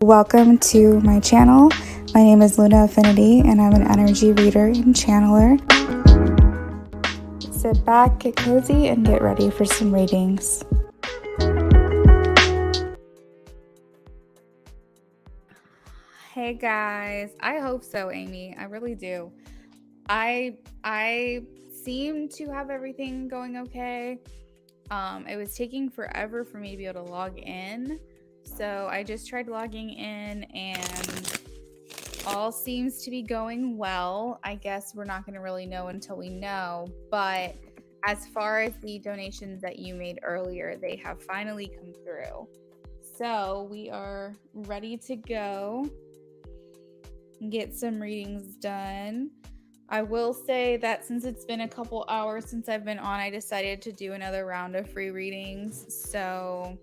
Welcome to my channel. My name is Luna Affinity and I'm an energy reader and channeler. Sit back, get cozy, and get ready for some readings. Hey guys, I hope so, Amy. I really do. I seem to have everything going okay. It was taking forever for me to be able to log in. So I just tried logging in and all seems to be going well. I guess we're not going to really know until we know. But as far as the donations that you made earlier, they have finally come through. So we are ready to go and get some readings done. I will say that since it's been a couple hours since I've been on, I decided to do another round of free readings. So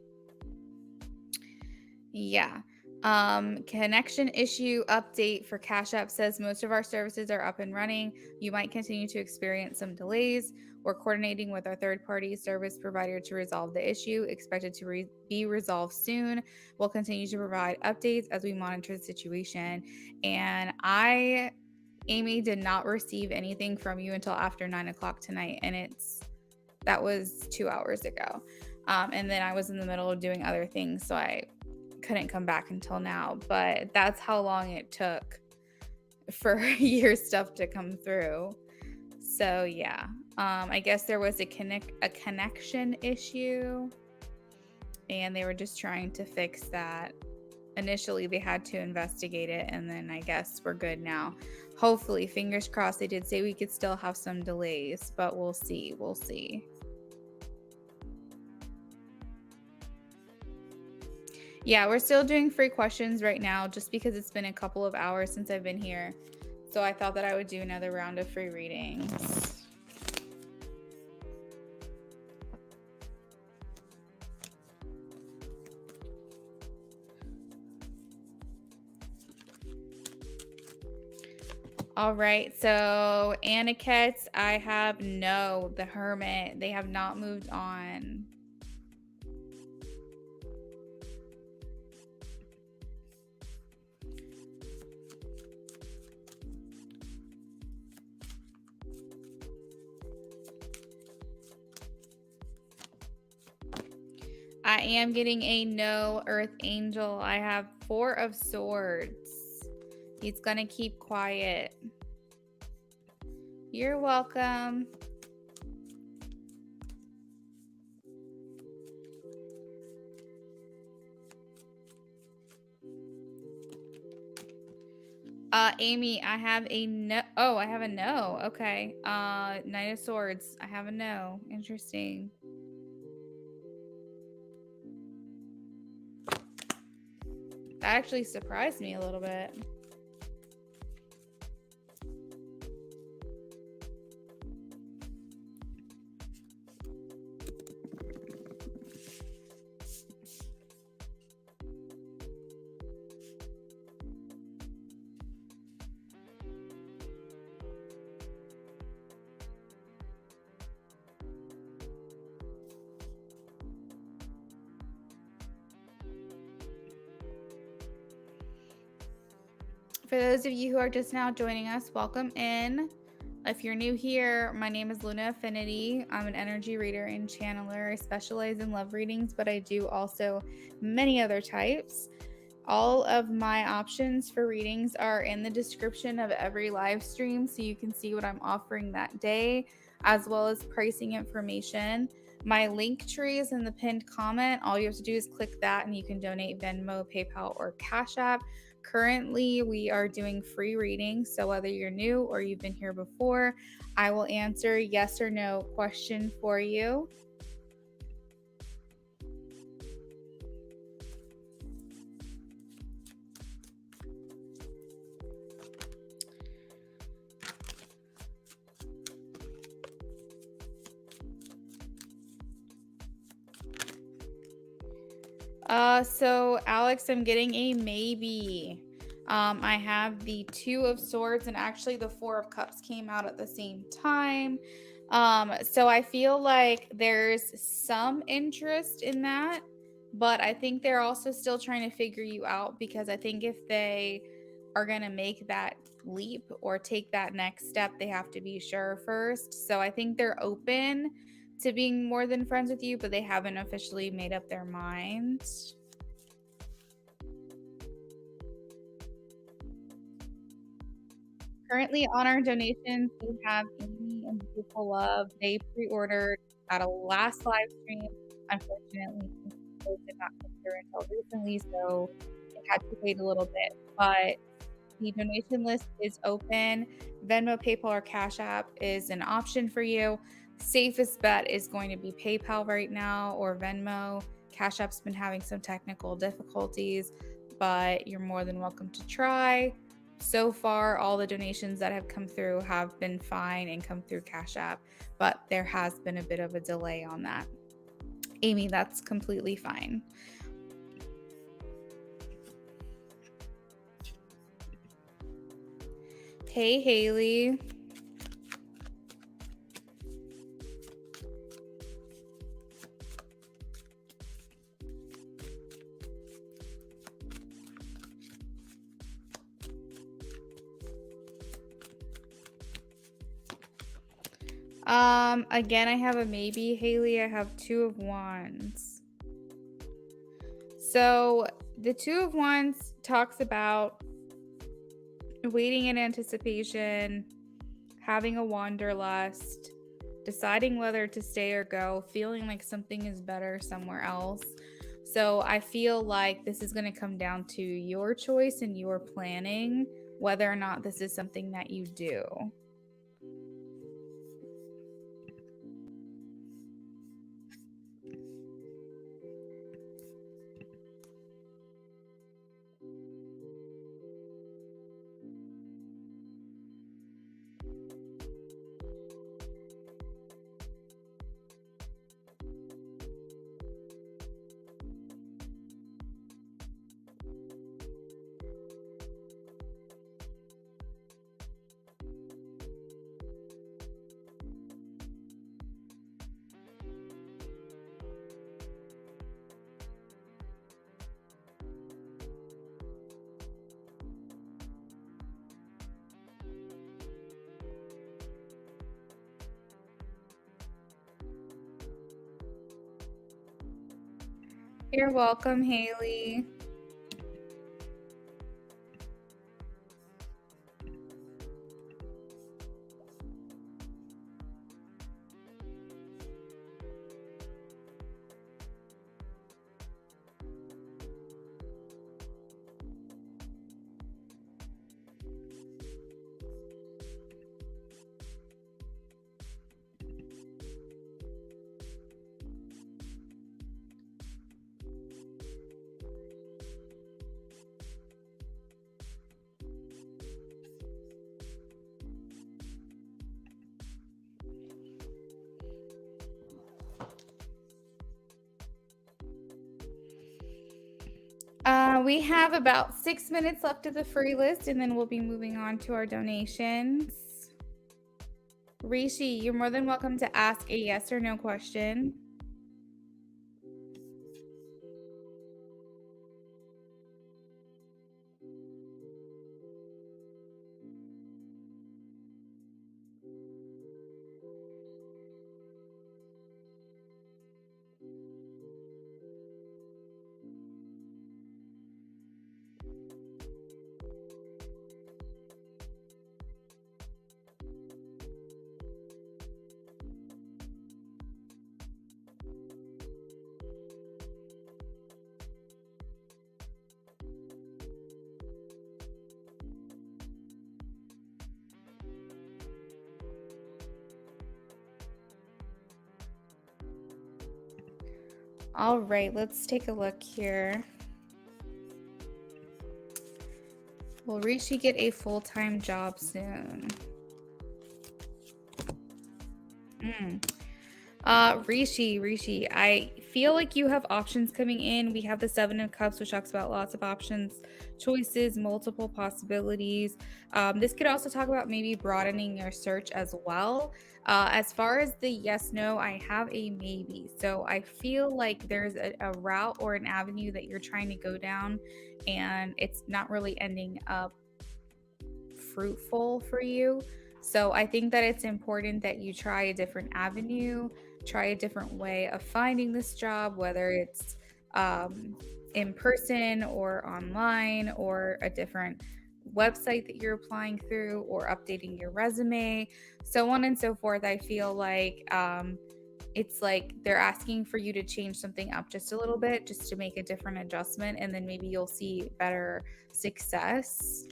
yeah. Connection issue update for Cash App says most of our services are up and running. You might continue to experience some delays. We're coordinating with our third-party service provider to resolve the issue, expected to be resolved soon. We'll continue to provide updates as we monitor the situation. And Amy, did not receive anything from you until after 9 o'clock tonight, and that was 2 hours ago. And then I was in the middle of doing other things, so I couldn't come back until now. But that's how long it took for your stuff to come through. So yeah, I guess there was a connection issue, and they were just trying to fix that. Initially, they had to investigate it, and then I guess we're good now. Hopefully, fingers crossed. They did say we could still have some delays, but we'll see. We'll see. Yeah, we're still doing free questions right now just because it's been a couple of hours since I've been here. So I thought that I would do another round of free readings. All right, so Aniket, I have no. The Hermit, they have not moved on. I am getting a no, Earth Angel. I have 4 of Swords. He's gonna keep quiet. You're welcome. Amy, I have a no. Oh, I have a no. Okay. Knight of Swords. I have a no. Interesting. That actually surprised me a little bit. For those of you who are just now joining us, welcome in. If you're new here, my name is Luna Affinity. I'm an energy reader and channeler. I specialize in love readings, but I do also many other types. All of my options for readings are in the description of every live stream, so you can see what I'm offering that day, as well as pricing information. My link tree is in the pinned comment. All you have to do is click that and you can donate Venmo, PayPal, or Cash App. Currently, we are doing free readings, so whether you're new or you've been here before, I will answer yes or no question for you. So Alex, I'm getting a maybe. I have the 2 of Swords, and actually the 4 of Cups came out at the same time. So I feel like there's some interest in that. But I think they're also still trying to figure you out, because I think if they are going to make that leap or take that next step, they have to be sure first. So I think they're open to being more than friends with you, but they haven't officially made up their mind. Currently on our donations, we have Amy and Beautiful Love. They pre-ordered at a last live stream. Unfortunately, those did not come through until recently, so they had to wait a little bit. But the donation list is open. Venmo, PayPal, or Cash App is an option for you. Safest bet is going to be PayPal right now or Venmo. Cash App's been having some technical difficulties, but you're more than welcome to try. So far, all the donations that have come through have been fine and come through Cash App, but there has been a bit of a delay on that. Amy, that's completely fine. Hey, Haley. Again, I have a maybe, Haley. I have 2 of Wands. So the 2 of Wands talks about waiting in anticipation, having a wanderlust, deciding whether to stay or go, feeling like something is better somewhere else. So I feel like this is going to come down to your choice and your planning, whether or not this is something that you do. You're welcome, Haley. We have about 6 minutes left of the free list, and then we'll be moving on to our donations. Rishi, you're more than welcome to ask a yes or no question. All right, let's take a look here. Will Rishi get a full-time job soon? Rishi, I feel like you have options coming in. We have the Seven of Cups, which talks about lots of options, choices, multiple possibilities. This could also talk about maybe broadening your search as well. As far as the yes, no, I have a maybe. So I feel like there's a route or an avenue that you're trying to go down, and it's not really ending up fruitful for you. So I think that it's important that you try a different avenue, try a different way of finding this job, whether it's um, in person or online or a different website that you're applying through or updating your resume, so on and so forth. I feel like it's like they're asking for you to change something up just a little bit, just to make a different adjustment, and then maybe you'll see better success.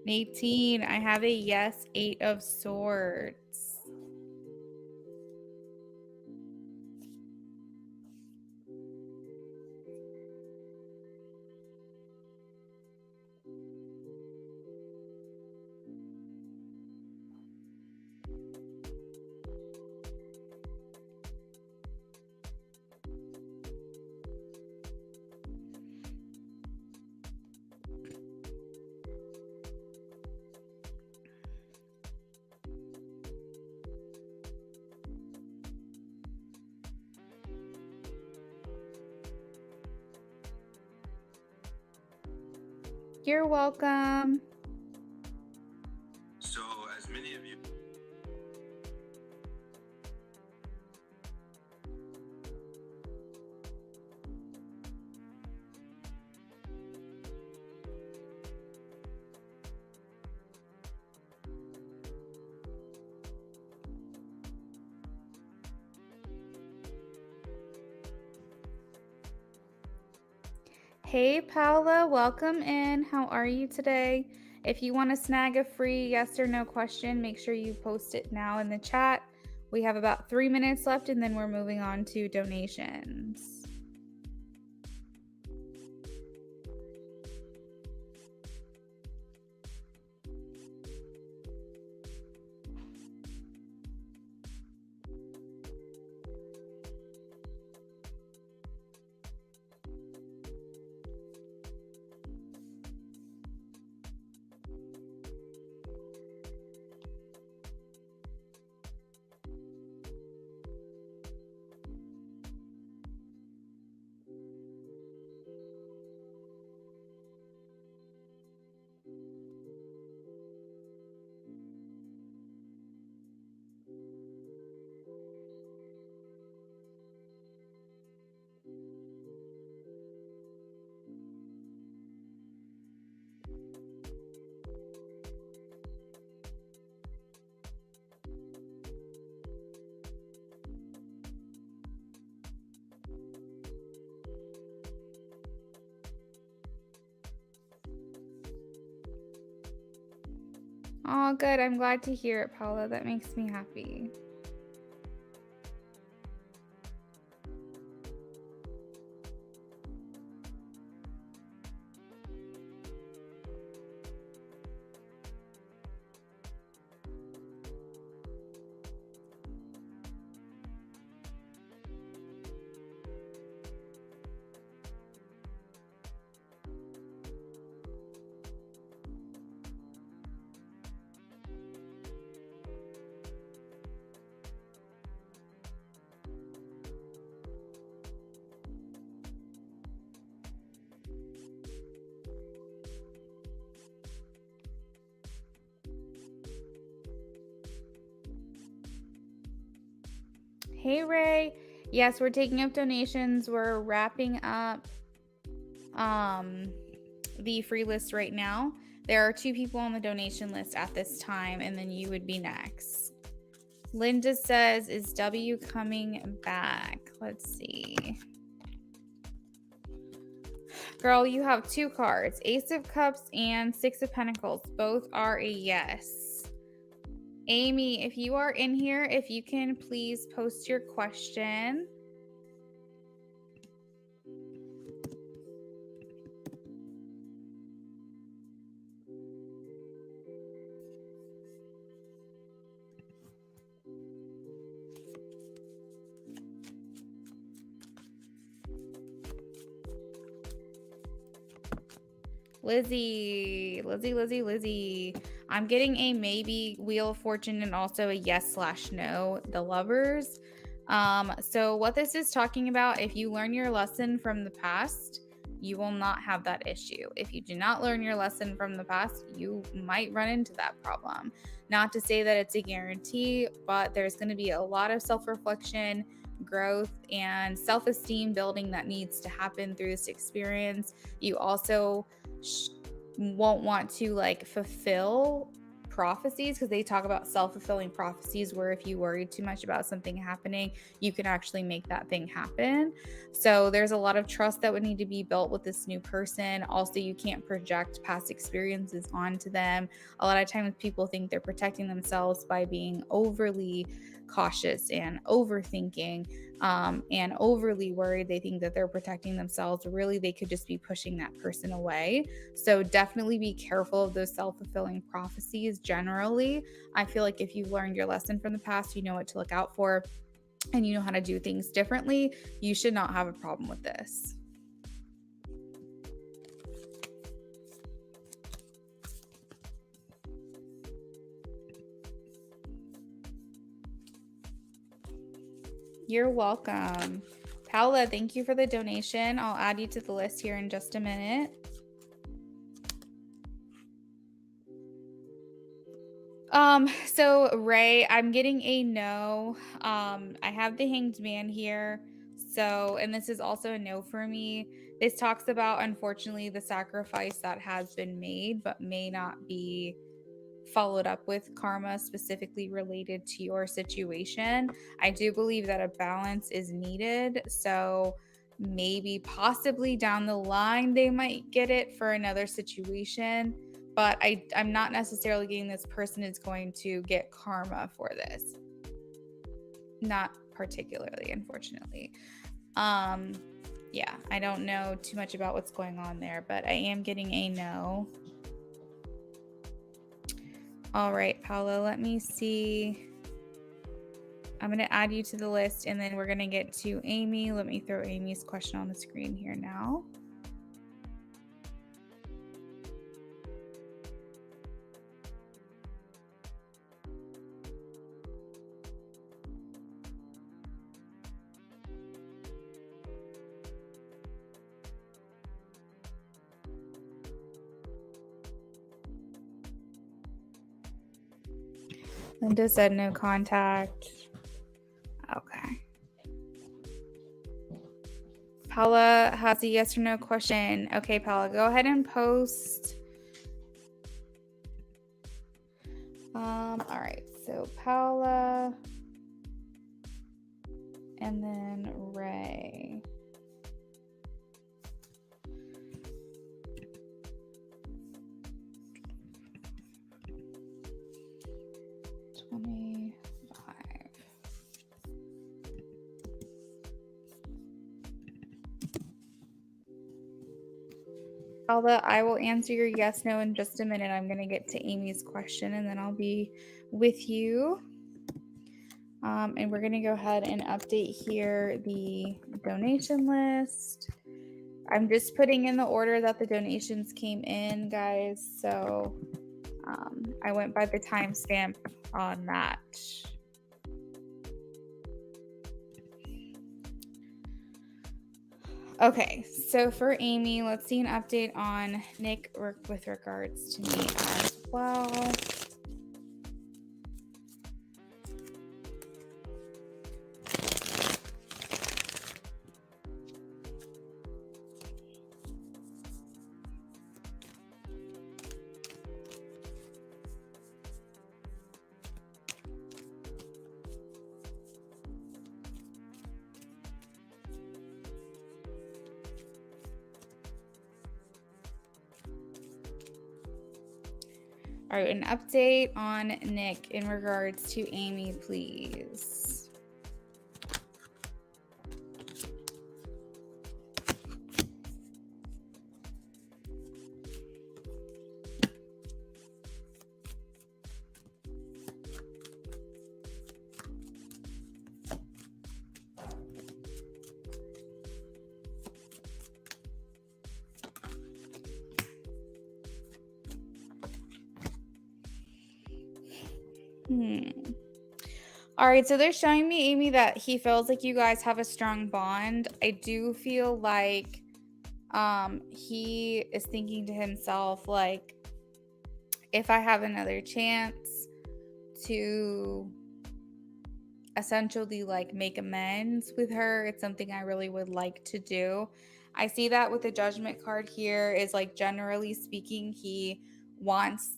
Nadine, I have a yes, 8 of Swords. You're welcome. So, as many of you. Hey, Paula, welcome in. How are you today? If you want to snag a free yes or no question, make sure you post it now in the chat. We have about 3 minutes left, and then we're moving on to donations. Oh, good. I'm glad to hear it, Paula. That makes me happy. Hey, Ray. Yes, we're taking up donations. We're wrapping up the free list right now. There are 2 people on the donation list at this time, and then you would be next. Linda says, is W coming back? Let's see. Girl, you have 2 cards, Ace of Cups and 6 of Pentacles. Both are a yes. Amy, if you are in here, if you can please post your question. Lizzie. I'm getting a maybe, Wheel of Fortune, and also a yes/no, the Lovers. So what this is talking about, if you learn your lesson from the past, you will not have that issue. If you do not learn your lesson from the past, you might run into that problem. Not to say that it's a guarantee, but there's going to be a lot of self-reflection, growth, and self-esteem building that needs to happen through this experience. You also won't want to like fulfill prophecies, because they talk about self-fulfilling prophecies where if you worry too much about something happening, you can actually make that thing happen. So there's a lot of trust that would need to be built with this new person. Also, you can't project past experiences onto them. A lot of times people think they're protecting themselves by being overly cautious and overthinking, and overly worried. They think that they're protecting themselves. Really, they could just be pushing that person away. So definitely be careful of those self-fulfilling prophecies. Generally, I feel like if you've learned your lesson from the past, you know what to look out for, and you know how to do things differently, you should not have a problem with this. You're welcome. Paula, thank you for the donation. I'll add you to the list here in just a minute. So Ray, I'm getting a no. I have the Hanged Man here. So, and this is also a no for me. This talks about, unfortunately, the sacrifice that has been made, but may not be followed up with karma specifically related to your situation. I do believe that a balance is needed. So maybe possibly down the line, they might get it for another situation. But I'm not necessarily getting this person is going to get karma for this. Not particularly, unfortunately. Yeah, I don't know too much about what's going on there, but I am getting a no. All right, Paula, let me see. I'm going to add you to the list, and then we're going to get to Amy. Let me throw Amy's question on the screen here now. Linda said no contact. Okay. Paula has a yes or no question. Okay, Paula, go ahead and post. All right, so Paula, and then Ray. Paula, I will answer your yes, no in just a minute. I'm going to get to Amy's question, and then I'll be with you. And we're going to go ahead and update here the donation list. I'm just putting in the order that the donations came in, guys. So I went by the timestamp on that. Okay, so for Amy, let's see an update on Nick with regards to me as well. All right, an update on Nick in regards to Amy, please. All right, so they're showing me, Amy, that he feels like you guys have a strong bond. I do feel like he is thinking to himself, like, if I have another chance to essentially like make amends with her, it's something I really would like to do. I see that with the judgment card here is like, generally speaking, he wants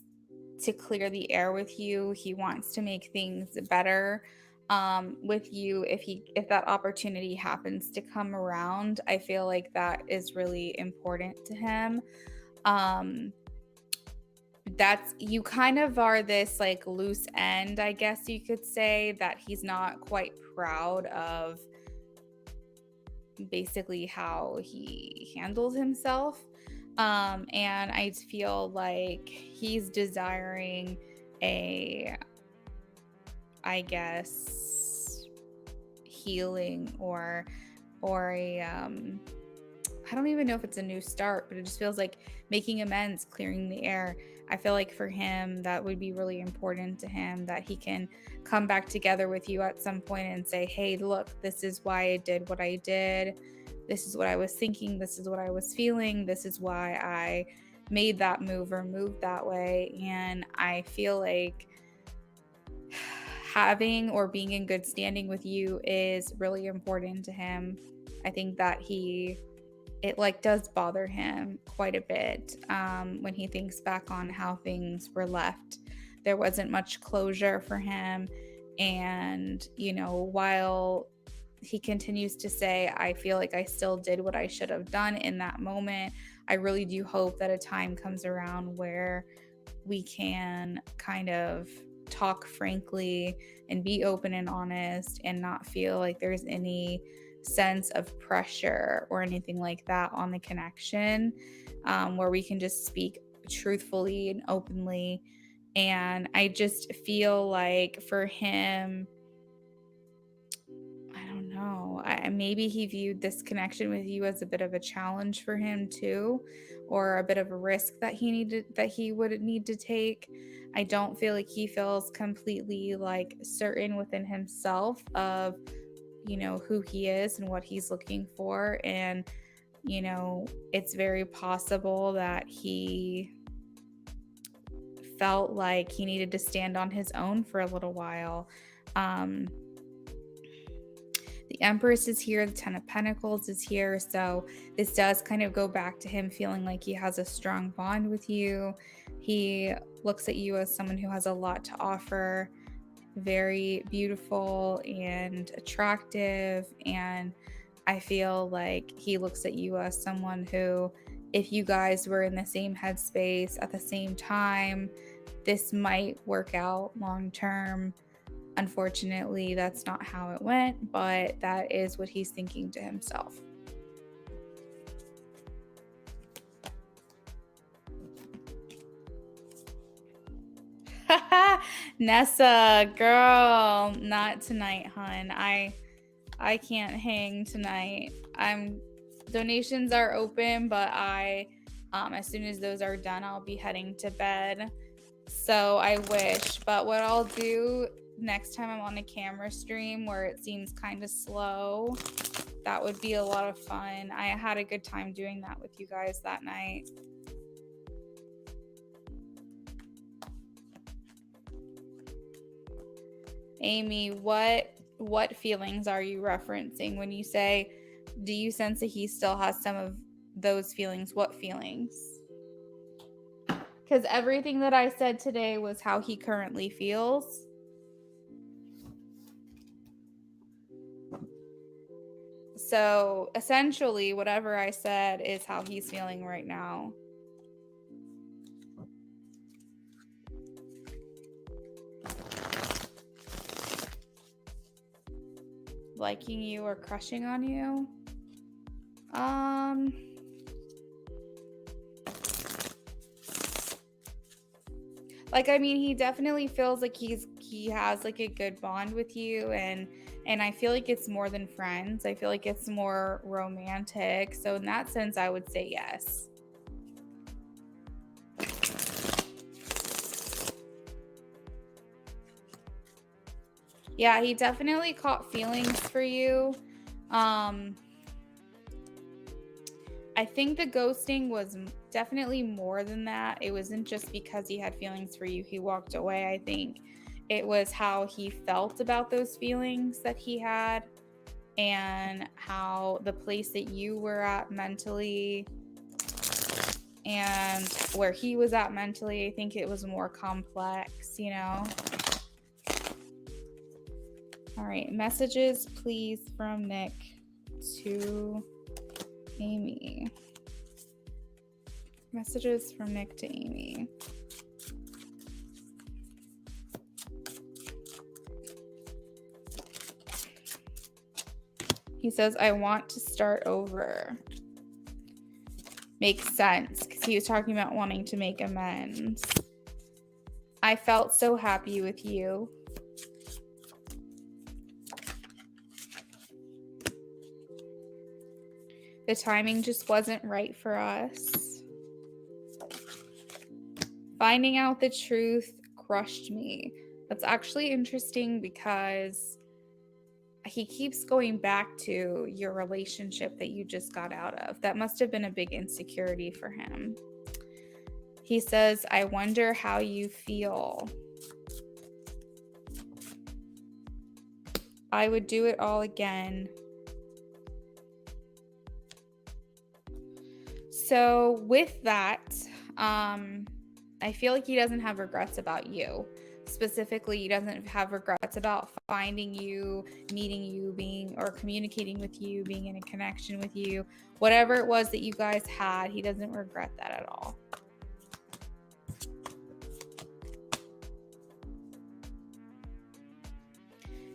to clear the air with you. He wants to make things better with you. If that opportunity happens to come around, I feel like that is really important to him. That's, you kind of are this like loose end, I guess you could say, that he's not quite proud of basically how he handles himself. And I feel like he's desiring a, I guess, healing or a I don't even know if it's a new start, but it just feels like making amends, clearing the air. I feel like for him, that would be really important to him, that he can come back together with you at some point and say, hey, look, this is why I did what I did. This is what I was thinking. This is what I was feeling. This is why I made that move or moved that way. And I feel like having or being in good standing with you is really important to him. I think that it like does bother him quite a bit when he thinks back on how things were left. There wasn't much closure for him. And, while he continues to say, I feel like I still did what I should have done in that moment, I really do hope that a time comes around where we can kind of talk frankly and be open and honest and not feel like there's any sense of pressure or anything like that on the connection, where we can just speak truthfully and openly. And I just feel like for him, I don't know, maybe he viewed this connection with you as a bit of a challenge for him too, or a bit of a risk that he would need to take. I don't feel like he feels completely like certain within himself of who he is and what he's looking for. And it's very possible that he felt like he needed to stand on his own for a little while. The Empress is here, the Ten of Pentacles is here, so this does kind of go back to him feeling like he has a strong bond with you. He looks at you as someone who has a lot to offer, very beautiful and attractive. And I feel like he looks at you as someone who, if you guys were in the same headspace at the same time, this might work out long term. Unfortunately, that's not how it went, but that is what he's thinking to himself. Nessa, girl, not tonight, hun. I can't hang tonight. Donations are open, but as soon as those are done, I'll be heading to bed. So I wish, but what I'll do next time I'm on a camera stream where it seems kind of slow, that would be a lot of fun. I had a good time doing that with you guys that night. Amy, what feelings are you referencing when you say, do you sense that he still has some of those feelings? What feelings? Because everything that I said today was how he currently feels. So essentially, whatever I said is how he's feeling right now. Liking you or crushing on you? He definitely feels like he has like a good bond with you, and I feel like it's more than friends. I feel like it's more romantic. So in that sense, I would say yes. Yeah, he definitely caught feelings for you. I think the ghosting was definitely more than that. It wasn't just because he had feelings for you, he walked away. I think it was how he felt about those feelings that he had and how the place that you were at mentally and where he was at mentally. I think it was more complex, you know? All right, messages, please, from Nick to Amy. Messages from Nick to Amy. He says, I want to start over. Makes sense because he was talking about wanting to make amends. I felt so happy with you. The timing just wasn't right for us. Finding out the truth crushed me. That's actually interesting because he keeps going back to your relationship that you just got out of. That must have been a big insecurity for him. He says, I wonder how you feel. I would do it all again. So with that, I feel like he doesn't have regrets about you. Specifically, he doesn't have regrets about finding you, meeting you, being or communicating with you, being in a connection with you. Whatever it was that you guys had, he doesn't regret that at all.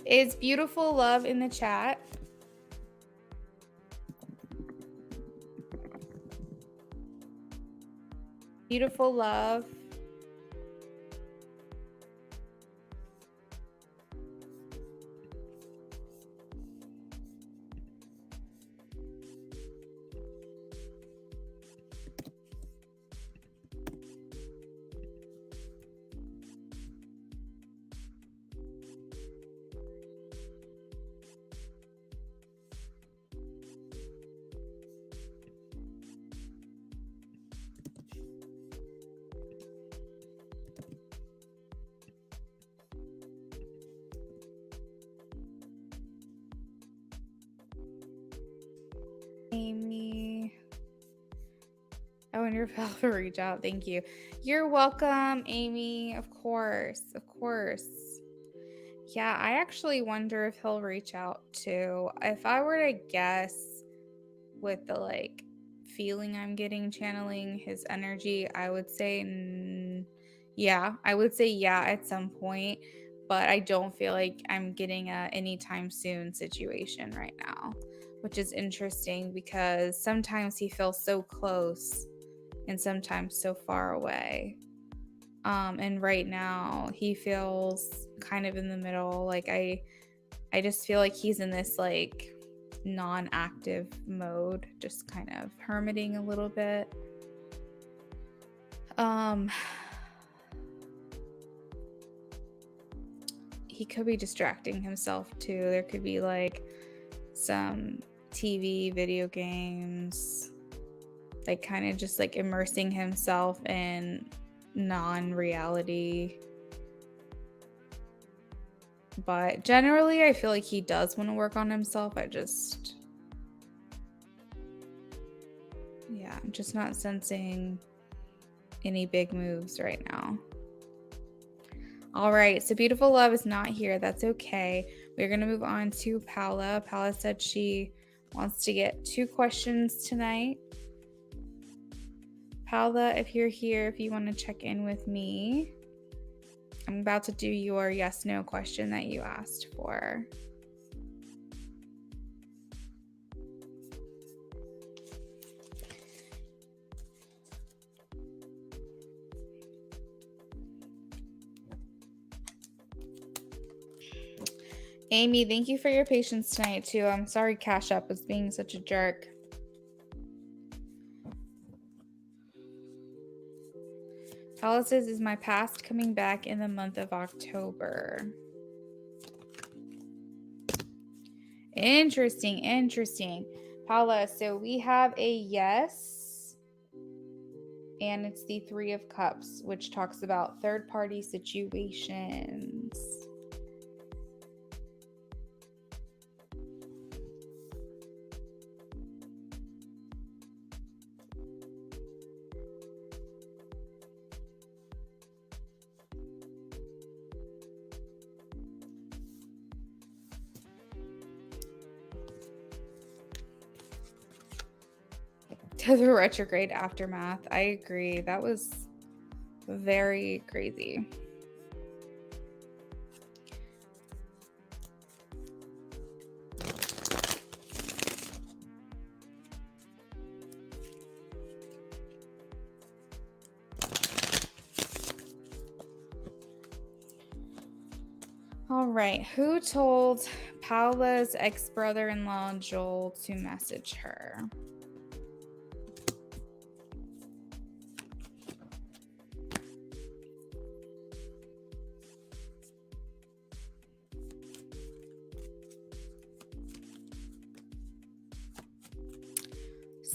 Is beautiful love in the chat? Beautiful love. Amy. I wonder if I'll reach out. Thank you. You're welcome, Amy. Of course. Of course. Yeah, I actually wonder if he'll reach out too. If I were to guess with the like feeling I'm getting channeling his energy, I would say yeah, I would say yeah at some point, but I don't feel like I'm getting a anytime soon situation right now, which is interesting because sometimes he feels so close and sometimes so far away. And right now he feels kind of in the middle. Like I just feel like he's in this like non-active mode, just kind of hermiting a little bit. He could be distracting himself too. There could be like some TV, video games, like kind of just like immersing himself in non-reality. But generally, I feel like he does want to work on himself. I'm just not sensing any big moves right now. All right, so beautiful love is not here. That's okay. We're going to move on to Paula. Paula said she wants to get 2 questions tonight. Paula, if you're here, if you want to check in with me, I'm about to do your yes/no question that you asked for. Amy, thank you for your patience tonight, too. I'm sorry Cash App was being such a jerk. Paula says, is my past coming back in the month of October? Interesting. Paula, so we have a yes, and it's the Three of Cups, which talks about third-party situations. To the retrograde aftermath. I agree. That was very crazy. All right. Who told Paula's ex-brother-in-law Joel to message her?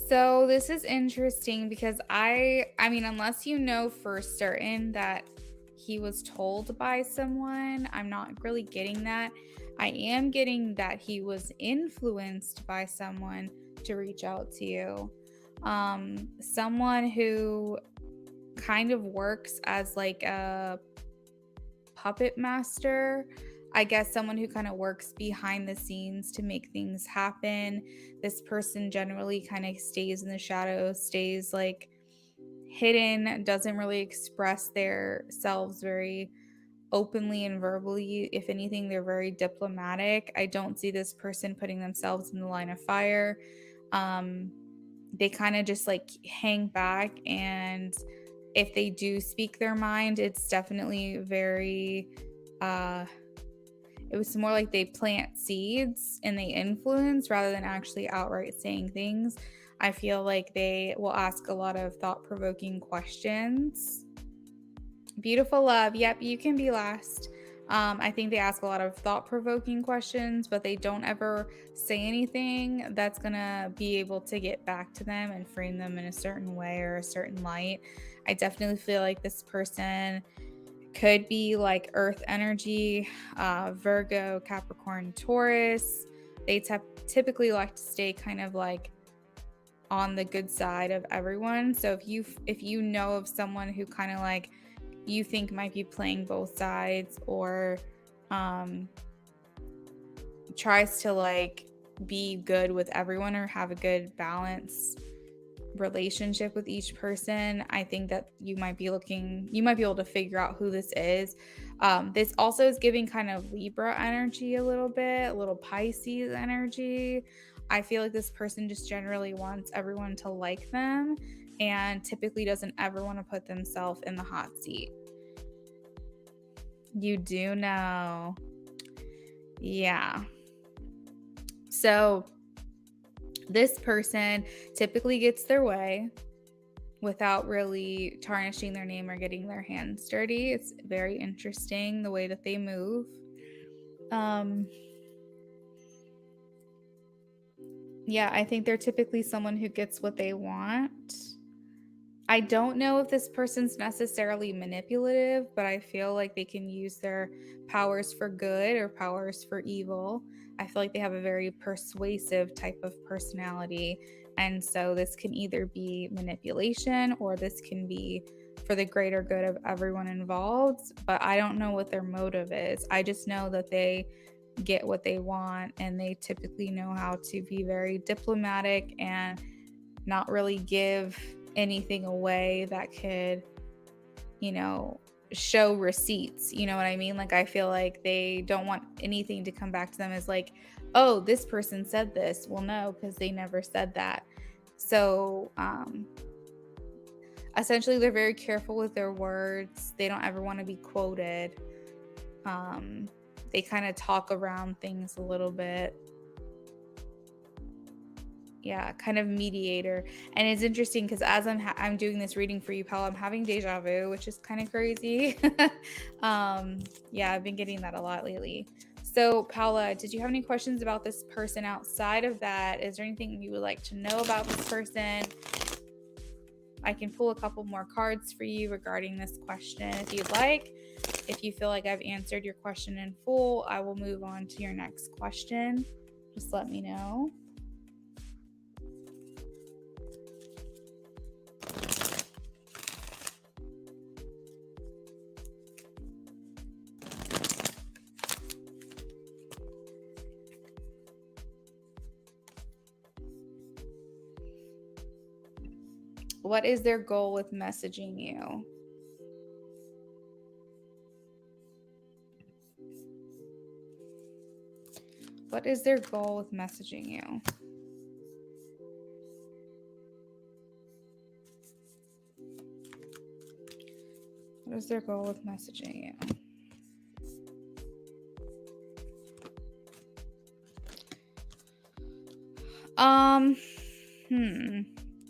So this is interesting because I mean, unless you know for certain that he was told by someone, I'm not really getting that. I am getting that he was influenced by someone to reach out to you. Someone who kind of works as like a puppet master. I guess someone who kind of works behind the scenes to make things happen. This person generally kind of stays in the shadows, stays like hidden, doesn't really express their selves very openly and verbally. If anything, they're very diplomatic. I don't see this person putting themselves in the line of fire. They kind of just like hang back, and if they do speak their mind, it's definitely very it was more like they plant seeds and they influence rather than actually outright saying things. I feel like they will ask a lot of thought-provoking questions. Beautiful love. Yep, you can be last. I think they ask a lot of thought-provoking questions, but they don't ever say anything that's gonna be able to get back to them and frame them in a certain way or a certain light. I definitely feel like this person could be like earth energy, Virgo, Capricorn, Taurus. They typically like to stay kind of like on the good side of everyone. So if you know of someone who kind of like you think might be playing both sides, or tries to like be good with everyone or have a good balance relationship with each person, I think that you might be able to figure out who this is. This also is giving kind of Libra energy a little bit, a little Pisces energy. I feel like this person just generally wants everyone to like them and typically doesn't ever want to put themselves in the hot seat. You do know. Yeah. So this person typically gets their way without really tarnishing their name or getting their hands dirty. It's very interesting the way that they move. Yeah, I think they're typically someone who gets what they want. I don't know if this person's necessarily manipulative, but I feel like they can use their powers for good or powers for evil. I feel like they have a very persuasive type of personality. And so this can either be manipulation or this can be for the greater good of everyone involved. But I don't know what their motive is. I just know that they get what they want, and they typically know how to be very diplomatic and not really give anything away that could, show receipts. You know what I mean? Like, I feel like they don't want anything to come back to them as like, oh, this person said this. Well, no, because they never said that. So, essentially, they're very careful with their words. They don't ever want to be quoted. They kind of talk around things a little bit. Yeah, kind of mediator. And it's interesting because as I'm doing this reading for you, Paul, I'm having deja vu, which is kind of crazy. Yeah, I've been getting that a lot lately. So, Paula, did you have any questions about this person outside of that? Is there anything you would like to know about this person? I can pull a couple more cards for you regarding this question if you'd like. If you feel like I've answered your question in full, I will move on to your next question. Just let me know. What is their goal with messaging you? What is their goal with messaging you? What is their goal with messaging you?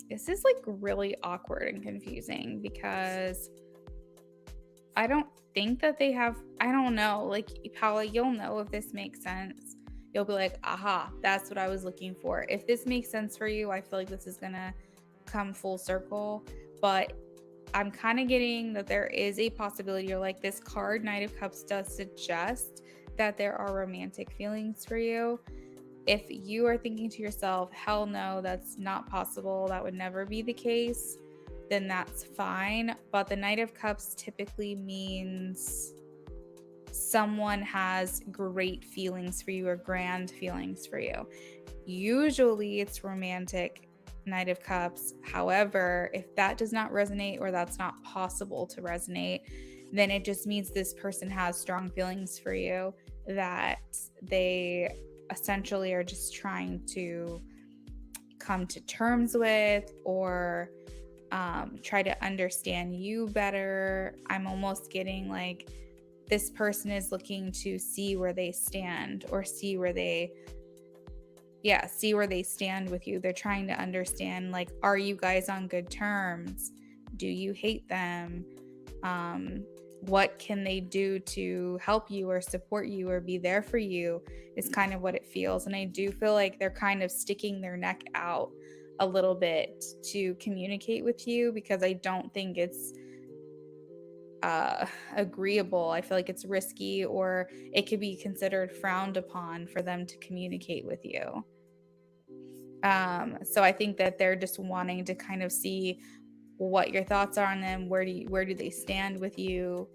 This is like really awkward and confusing because I don't think that they have, I don't know, like Paula, you'll know if this makes sense. You'll be like, aha, that's what I was looking for. If this makes sense for you, I feel like this is gonna come full circle. But I'm kind of getting that there is a possibility, or like this card, Knight of Cups, does suggest that there are romantic feelings for you. If you are thinking to yourself, hell no, that's not possible, that would never be the case, then that's fine. But the Knight of Cups typically means someone has great feelings for you or grand feelings for you. Usually it's romantic, Knight of Cups. However, if that does not resonate or that's not possible to resonate, then it just means this person has strong feelings for you that they essentially are just trying to come to terms with, or try to understand you better. I'm almost getting like this person is looking to see where they stand, or see where they stand with you. They're trying to understand, like, are you guys on good terms? Do you hate them? What can they do to help you or support you or be there for you, is kind of what it feels. And I do feel like they're kind of sticking their neck out a little bit to communicate with you, because I don't think it's agreeable. I feel like it's risky, or it could be considered frowned upon for them to communicate with you. So I think that they're just wanting to kind of see what your thoughts are on them. Where do they stand with you?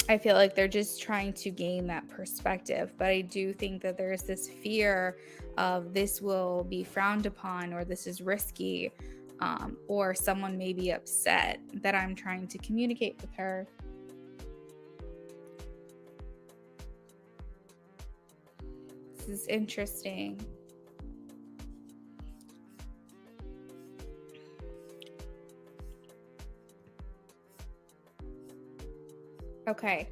I feel like they're just trying to gain that perspective, but I do think that there's this fear of this will be frowned upon, or this is risky, or someone may be upset that I'm trying to communicate with her. This is interesting. Okay,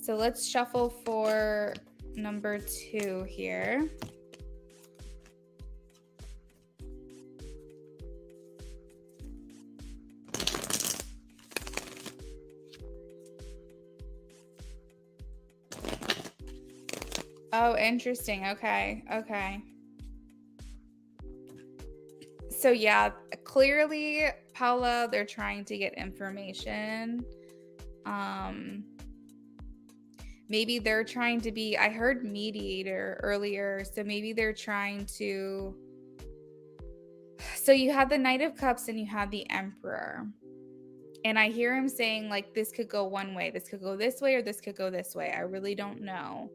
so let's shuffle for number 2 here. Oh, interesting. Okay. So yeah, clearly, Paula, they're trying to get information. Maybe they're trying to be, I heard mediator earlier, so maybe they're trying to, so you have the Knight of Cups and you have the Emperor. And I hear him saying, like, this could go one way, this could go this way, or this could go this way. I really don't know.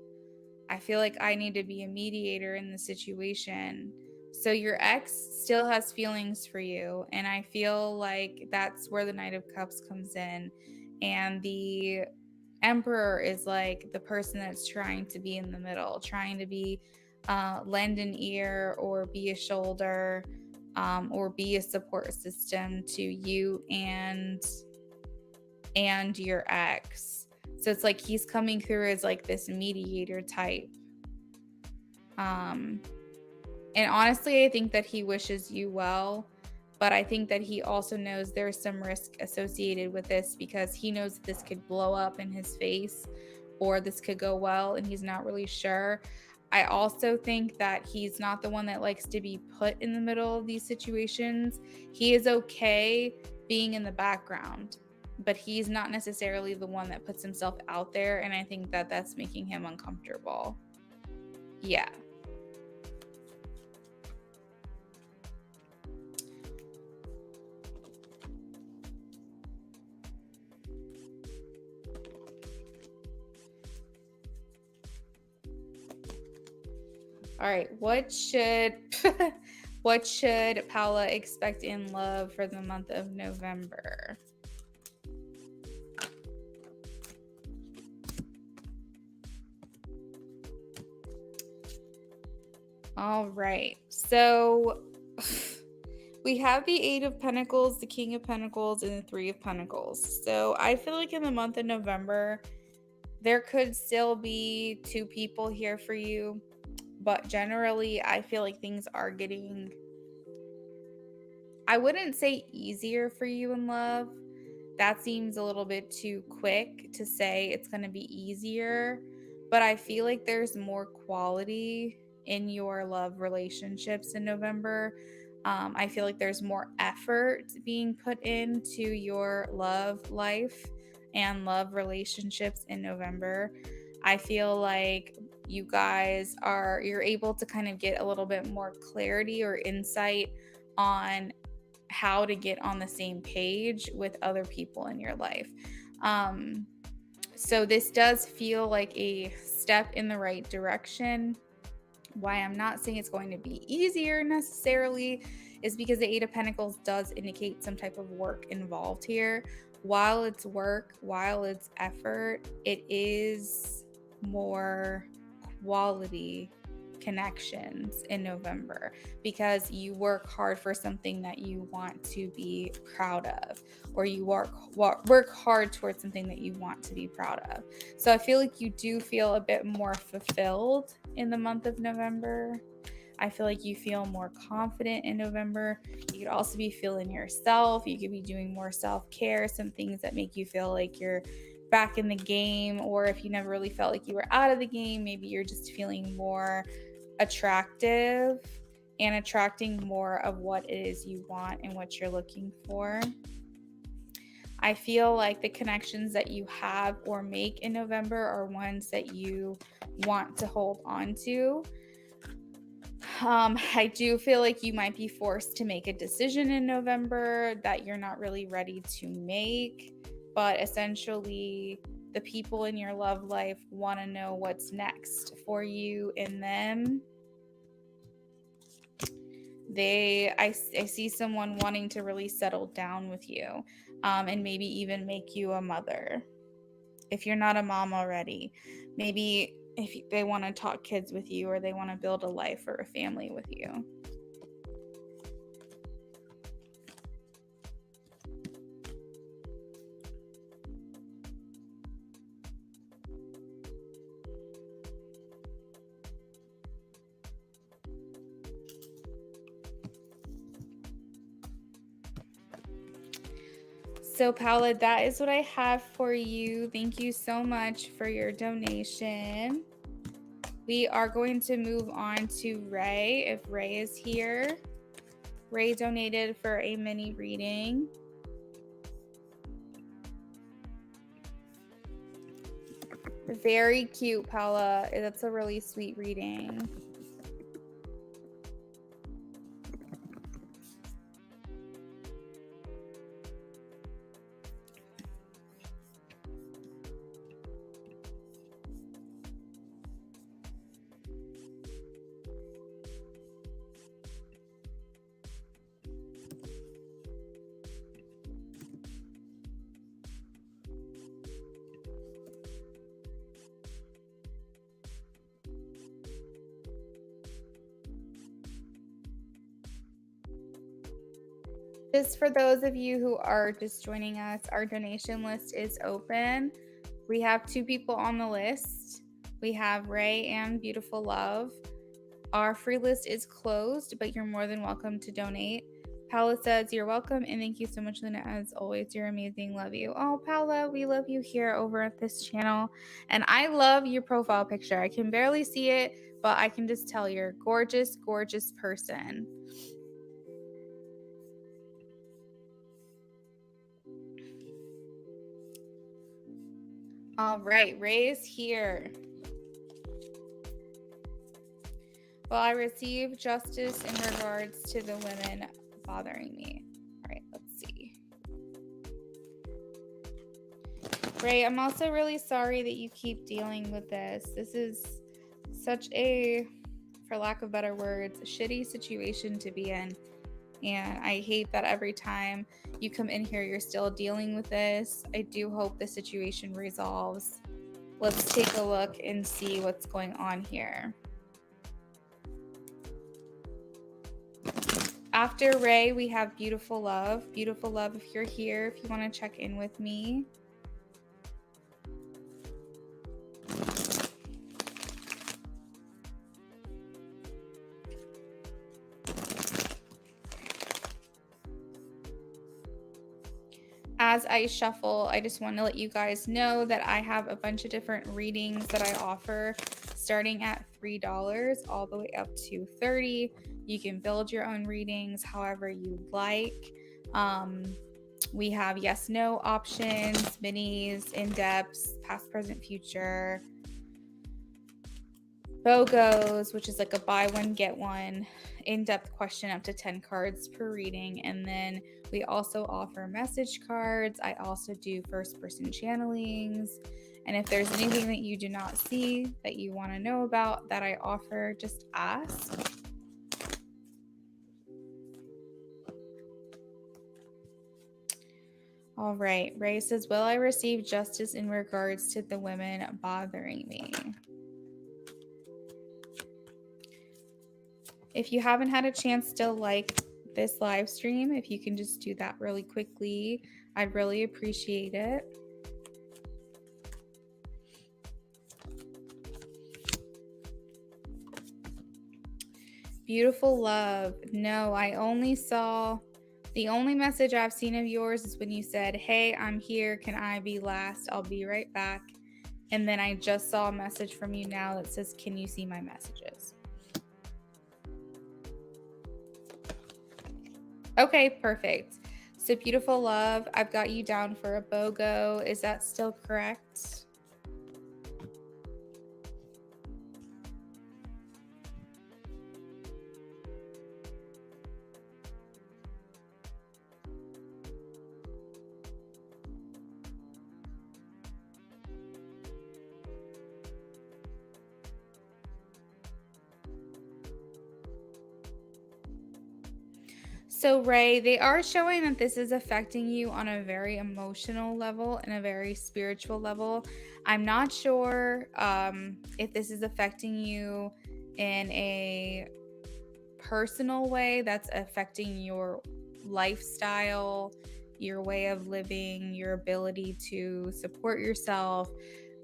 I feel like I need to be a mediator in the situation. So your ex still has feelings for you, and I feel like that's where the Knight of Cups comes in. And the Emperor is like the person that's trying to be in the middle, trying to be lend an ear or be a shoulder. or be a support system to you and your ex. So it's like he's coming through as like this mediator type. And honestly, I think that he wishes you well, but I think that he also knows there's some risk associated with this because he knows that this could blow up in his face or this could go well and he's not really sure. I also think that he's not the one that likes to be put in the middle of these situations. He is okay being in the background, but he's not necessarily the one that puts himself out there, and I think that that's making him uncomfortable. Yeah. All right, what should what should Paula expect in love for the month of November? All right. So we have the Eight of Pentacles, the King of Pentacles, and the Three of Pentacles. So I feel like in the month of November, there could still be two people here for you. But generally, I feel like things are getting, I wouldn't say easier for you in love. That seems a little bit too quick to say it's going to be easier. But I feel like there's more quality in your love relationships in November. I feel like there's more effort being put into your love life and love relationships in November. I feel like you're able to kind of get a little bit more clarity or insight on how to get on the same page with other people in your life. So this does feel like a step in the right direction. Why I'm not saying it's going to be easier necessarily is because the Eight of Pentacles does indicate some type of work involved here. While it's work, while it's effort, it is more quality connections in November because you work hard for something that you want to be proud of, or you work hard towards something that you want to be proud of. So I feel like you do feel a bit more fulfilled in the month of November. I feel like you feel more confident in November. You could also be feeling yourself. You could be doing more self-care, some things that make you feel like you're back in the game, or if you never really felt like you were out of the game, maybe you're just feeling more attractive and attracting more of what it is you want and what you're looking for. I feel like the connections that you have or make in November are ones that you want to hold on to. I do feel like you might be forced to make a decision in November that you're not really ready to make, but essentially the people in your love life want to know what's next for you and them. I see someone wanting to really settle down with you, and maybe even make you a mother. If you're not a mom already, maybe if they want to talk kids with you, or they want to build a life or a family with you. So Paula, that is what I have for you. Thank you so much for your donation. We are going to move on to Ray, if Ray is here. Ray donated for a mini reading. Very cute, Paula. That's a really sweet reading. Just for those of you who are just joining us, our donation list is open. We have 2 people on the list. We have Ray and Beautiful Love. Our free list is closed, but you're more than welcome to donate. Paula says, you're welcome, and thank you so much, Luna. As always, you're amazing. Love you. Oh, Paula, we love you here over at this channel. And I love your profile picture. I can barely see it, but I can just tell you're a gorgeous, gorgeous person. All right, Ray is here. Well, I received justice in regards to the women bothering me. All right, let's see. Ray, I'm also really sorry that you keep dealing with this. This is such a, for lack of better words, a shitty situation to be in. And I hate that every time you come in here, you're still dealing with this. I do hope the situation resolves. Let's take a look and see what's going on here. After Ray, we have Beautiful Love. Beautiful Love, if you're here, if you want to check in with me. As I shuffle, I just want to let you guys know that I have a bunch of different readings that I offer, starting at $3 all the way up to $30. You can build your own readings however you like. We have yes, no options, minis, in-depths, past, present, future, BOGOs, which is like a buy one, get one, in-depth question up to 10 cards per reading. And then we also offer message cards. I also do first-person channelings. And if there's anything that you do not see that you want to know about that I offer, just ask. All right, Ray says, will I receive justice in regards to the women bothering me? If you haven't had a chance to like this live stream, if you can just do that really quickly, I'd really appreciate it. Beautiful Love. No, I only saw, the only message I've seen of yours is when you said, hey, I'm here. Can I be last? I'll be right back. And then I just saw a message from you now that says, can you see my messages? Okay, perfect. So Beautiful Love, I've got you down for a BOGO. Is that still correct? So Ray, they are showing that this is affecting you on a very emotional level and a very spiritual level. I'm not sure if this is affecting you in a personal way that's affecting your lifestyle, your way of living, your ability to support yourself.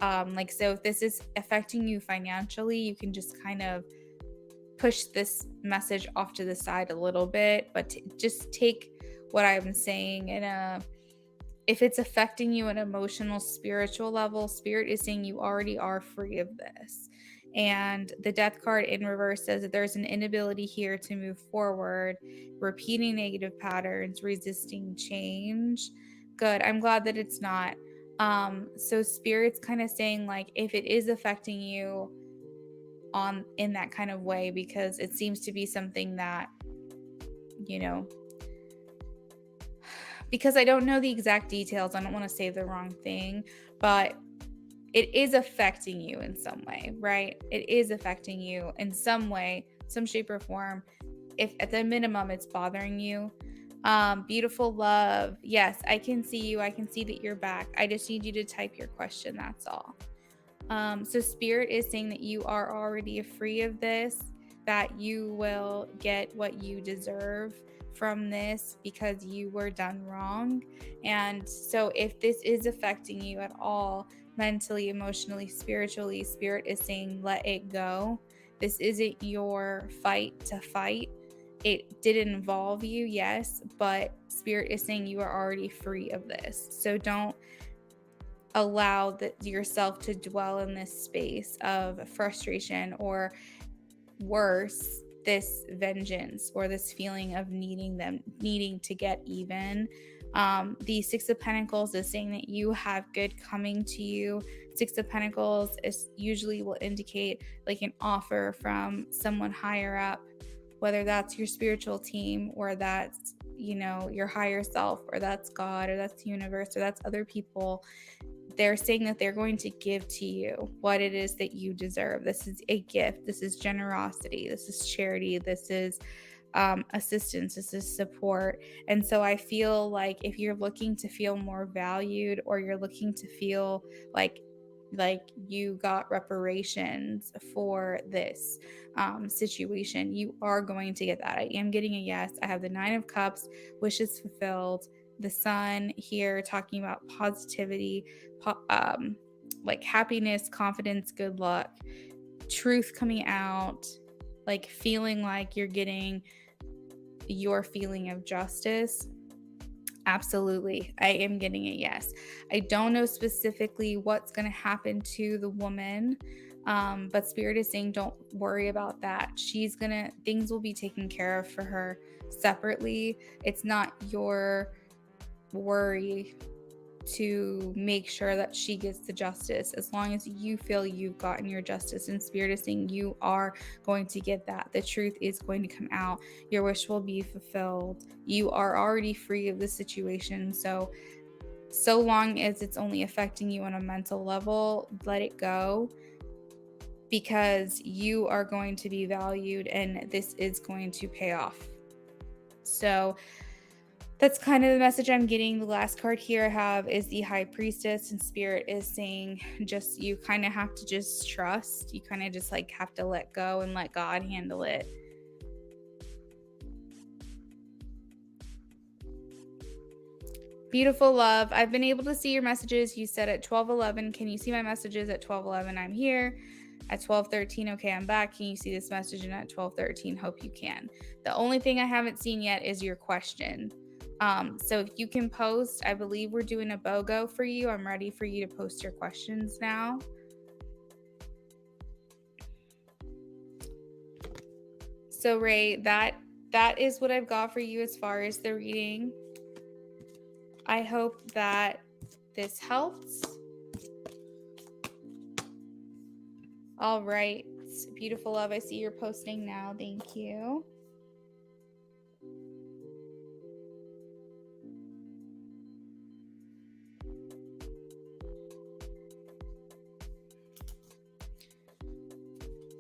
So if this is affecting you financially, you can just kind of push this message off to the side a little bit, but just take what I'm saying if it's affecting you at an emotional, spiritual level, Spirit is saying you already are free of this. And the Death card in reverse says that there's an inability here to move forward, repeating negative patterns, resisting change. Good. I'm glad that it's not. So Spirit's kind of saying, like, if it is affecting you in that kind of way, because it seems to be something that, because I don't know the exact details, I don't want to say the wrong thing, but it is affecting you in some way, right? It is affecting you in some way, some shape or form. If at the minimum it's bothering you. Beautiful Love. Yes, I can see you. I can see that you're back. I just need you to type your question. That's all. So Spirit is saying that you are already free of this, that you will get what you deserve from this because you were done wrong. And so if this is affecting you at all, mentally, emotionally, spiritually, Spirit is saying, let it go. This isn't your fight to fight. It did involve you, yes, but Spirit is saying you are already free of this. So don't allow yourself to dwell in this space of frustration, or worse, this vengeance, or this feeling of needing to get even. The Six of Pentacles is saying that you have good coming to you. Six of Pentacles is usually will indicate like an offer from someone higher up, whether that's your spiritual team, or that's, your higher self, or that's God, or that's the universe, or that's other people. They're saying that they're going to give to you what it is that you deserve. This is a gift. This is generosity. This is charity. This is assistance. This is support. And so I feel like if you're looking to feel more valued, or you're looking to feel like you got reparations for this situation, you are going to get that. I am getting a yes. I have the Nine of Cups, wishes fulfilled, the Sun here talking about positivity, like happiness, confidence, good luck, truth coming out, like feeling like you're getting your feeling of justice. Absolutely. I am getting a yes. I don't know specifically what's going to happen to the woman, but Spirit is saying don't worry about that. Things will be taken care of for her separately. It's not your worry to make sure that she gets the justice, as long as you feel you've gotten your justice. And Spirit is saying you are going to get that. The truth is going to come out. Your wish will be fulfilled. You are already free of the situation. So long as it's only affecting you on a mental level, let it go, because you are going to be valued and this is going to pay off. So that's kind of the message I'm getting. The last card here I have is the High Priestess, and Spirit is saying you kind of have to just trust. You kind of just have to let go and let God handle it. Beautiful love. I've been able to see your messages. You said at 12:11. Can you see my messages at 12:11? I'm here. At 12:13, okay, I'm back. Can you see this message? And at 12:13, hope you can. The only thing I haven't seen yet is your question. So if you can post, I believe we're doing a BOGO for you. I'm ready for you to post your questions now. So Ray, that is what I've got for you as far as the reading. I hope that this helps. All right. Beautiful love. I see you're posting now. Thank you.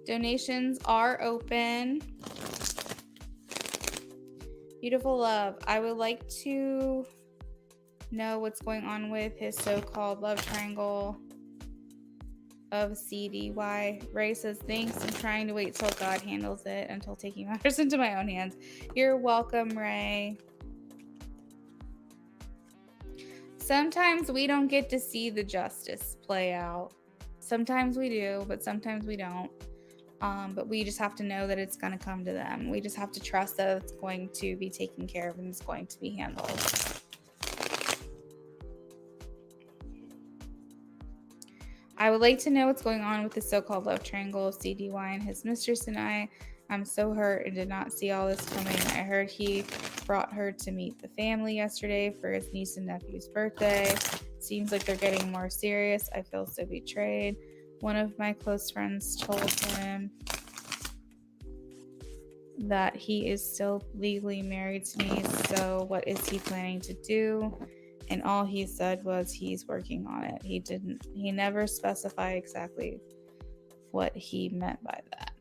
Donations are open. Beautiful love. I would like to know what's going on with his so-called love triangle of CDY. Ray says, thanks. I'm trying to wait till God handles it until taking matters into my own hands. You're welcome, Ray. Sometimes we don't get to see the justice play out. Sometimes we do, but sometimes we don't. But we just have to know that it's going to come to them. We just have to trust that it's going to be taken care of and it's going to be handled. I would like to know what's going on with the so-called love triangle of CDY and his mistress and I. I'm so hurt and did not see all this coming. I heard he brought her to meet the family yesterday for his niece and nephew's birthday. Seems like they're getting more serious. I feel so betrayed. One of my close friends told him that he is still legally married to me, so what is he planning to do? And all he said was he's working on it. He never specified exactly what he meant by that.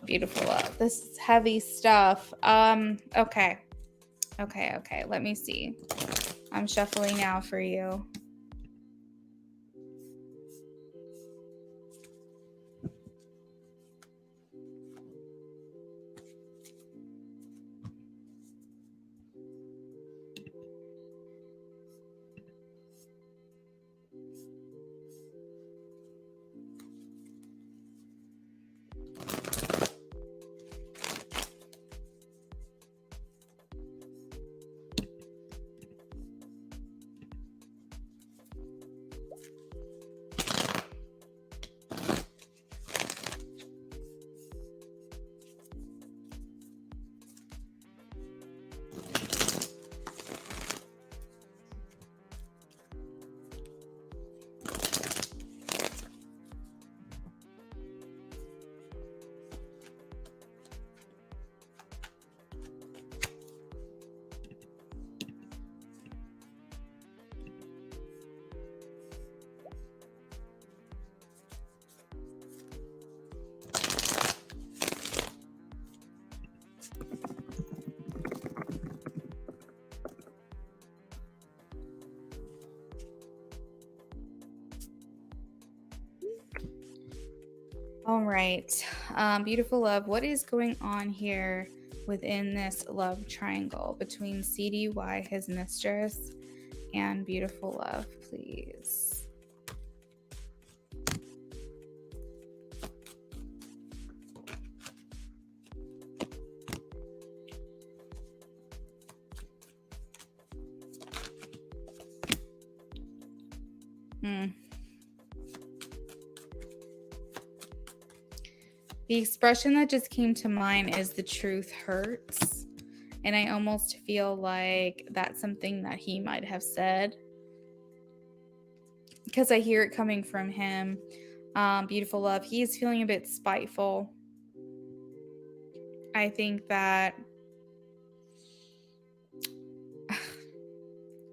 Beautiful love. This is heavy stuff. Okay. Let me see. I'm shuffling now for you. All right. Beautiful love. What is going on here within this love triangle between CDY, his mistress, and beautiful love, please? Hmm. The expression that just came to mind is the truth hurts. And I almost feel like that's something that he might have said because I hear it coming from him. Beautiful love. He is feeling a bit spiteful. I think that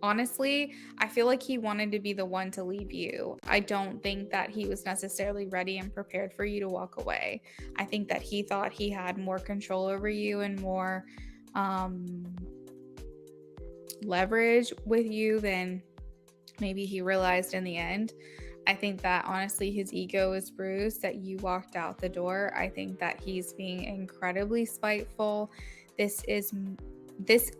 honestly, I feel like he wanted to be the one to leave you. I don't think that he was necessarily ready and prepared for you to walk away. I think that he thought he had more control over you and more leverage with you than maybe he realized in the end. I think that honestly his ego is bruised that you walked out the door. I think that he's being incredibly spiteful. This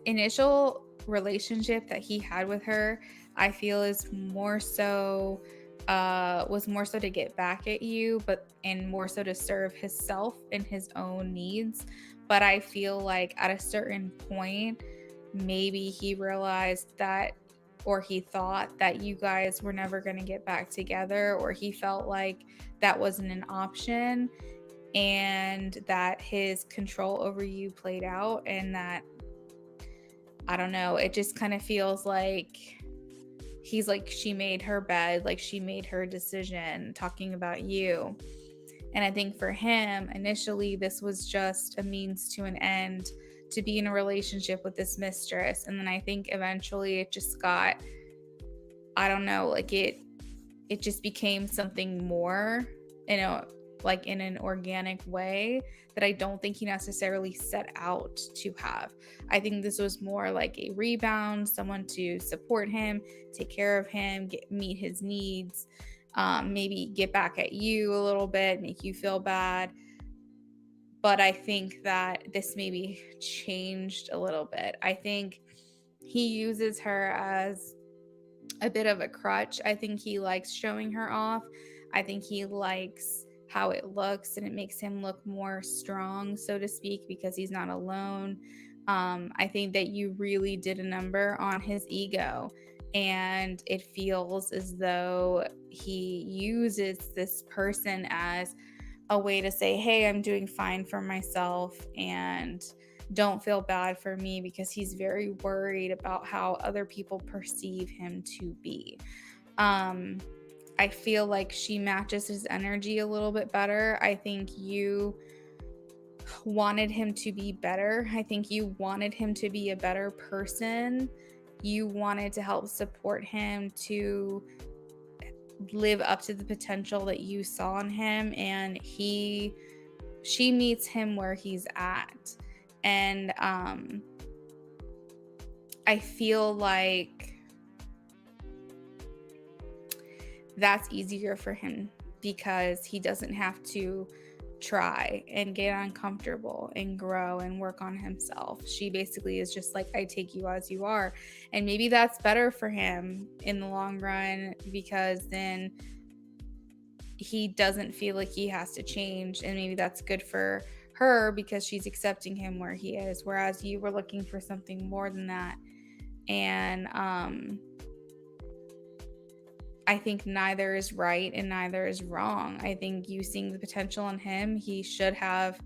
initial relationship that he had with her, I feel is more so was more so to get back at you, and more so to serve himself and his own needs. But I feel like at a certain point, maybe he realized that, or he thought that you guys were never going to get back together, or he felt like that wasn't an option, and that his control over you played out, and that, I don't know, it just kind of feels like he's like, she made her bed, like she made her decision, talking about you. And I think for him, initially, this was just a means to an end to be in a relationship with this mistress. And then I think eventually it just got, I don't know, like it just became something more, like in an organic way that I don't think he necessarily set out to have. I think this was more like a rebound, someone to support him, take care of him, meet his needs, maybe get back at you a little bit, make you feel bad. But I think that this maybe changed a little bit. I think he uses her as a bit of a crutch. I think he likes showing her off. I think he likes how it looks, and it makes him look more strong, so to speak, because he's not alone. I think that you really did a number on his ego, and it feels as though he uses this person as a way to say, hey, I'm doing fine for myself, and don't feel bad for me, because he's very worried about how other people perceive him to be. I feel like she matches his energy a little bit better. I think you wanted him to be better. I think you wanted him to be a better person. You wanted to help support him to live up to the potential that you saw in him, and she meets him where he's at. And I feel like that's easier for him because he doesn't have to try and get uncomfortable and grow and work on himself. She basically is just like, I take you as you are. And maybe that's better for him in the long run, because then he doesn't feel like he has to change, and maybe that's good for her because she's accepting him where he is, whereas you were looking for something more than that. And I think neither is right and neither is wrong. I think you seeing the potential in him, he should have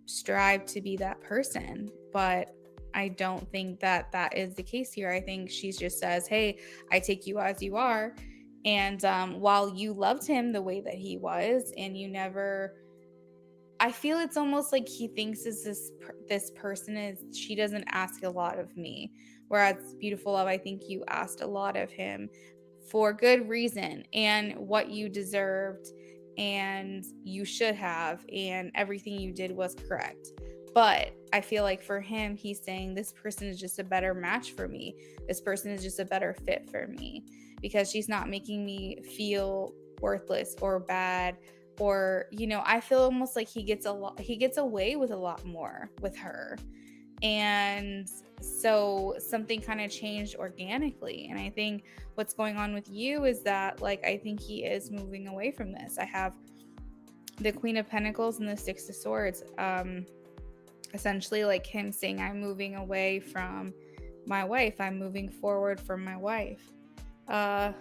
strived to be that person, but I don't think that that is the case here. I think she just says, hey, I take you as you are. And while you loved him the way that he was, and you never, I feel it's almost like he thinks this person is, she doesn't ask a lot of me. Whereas Beautiful Love, I think you asked a lot of him for good reason and what you deserved and you should have, and everything you did was correct. But I feel like for him, he's saying this person is just a better match for me. This person is just a better fit for me because she's not making me feel worthless or bad, or I feel almost like he gets away with a lot more with her. And so something kind of changed organically, and I think what's going on with you is that, like, I think he is moving away from this. I have the Queen of Pentacles and the Six of Swords, essentially like him saying, I'm moving away from my wife, I'm moving forward from my wife, or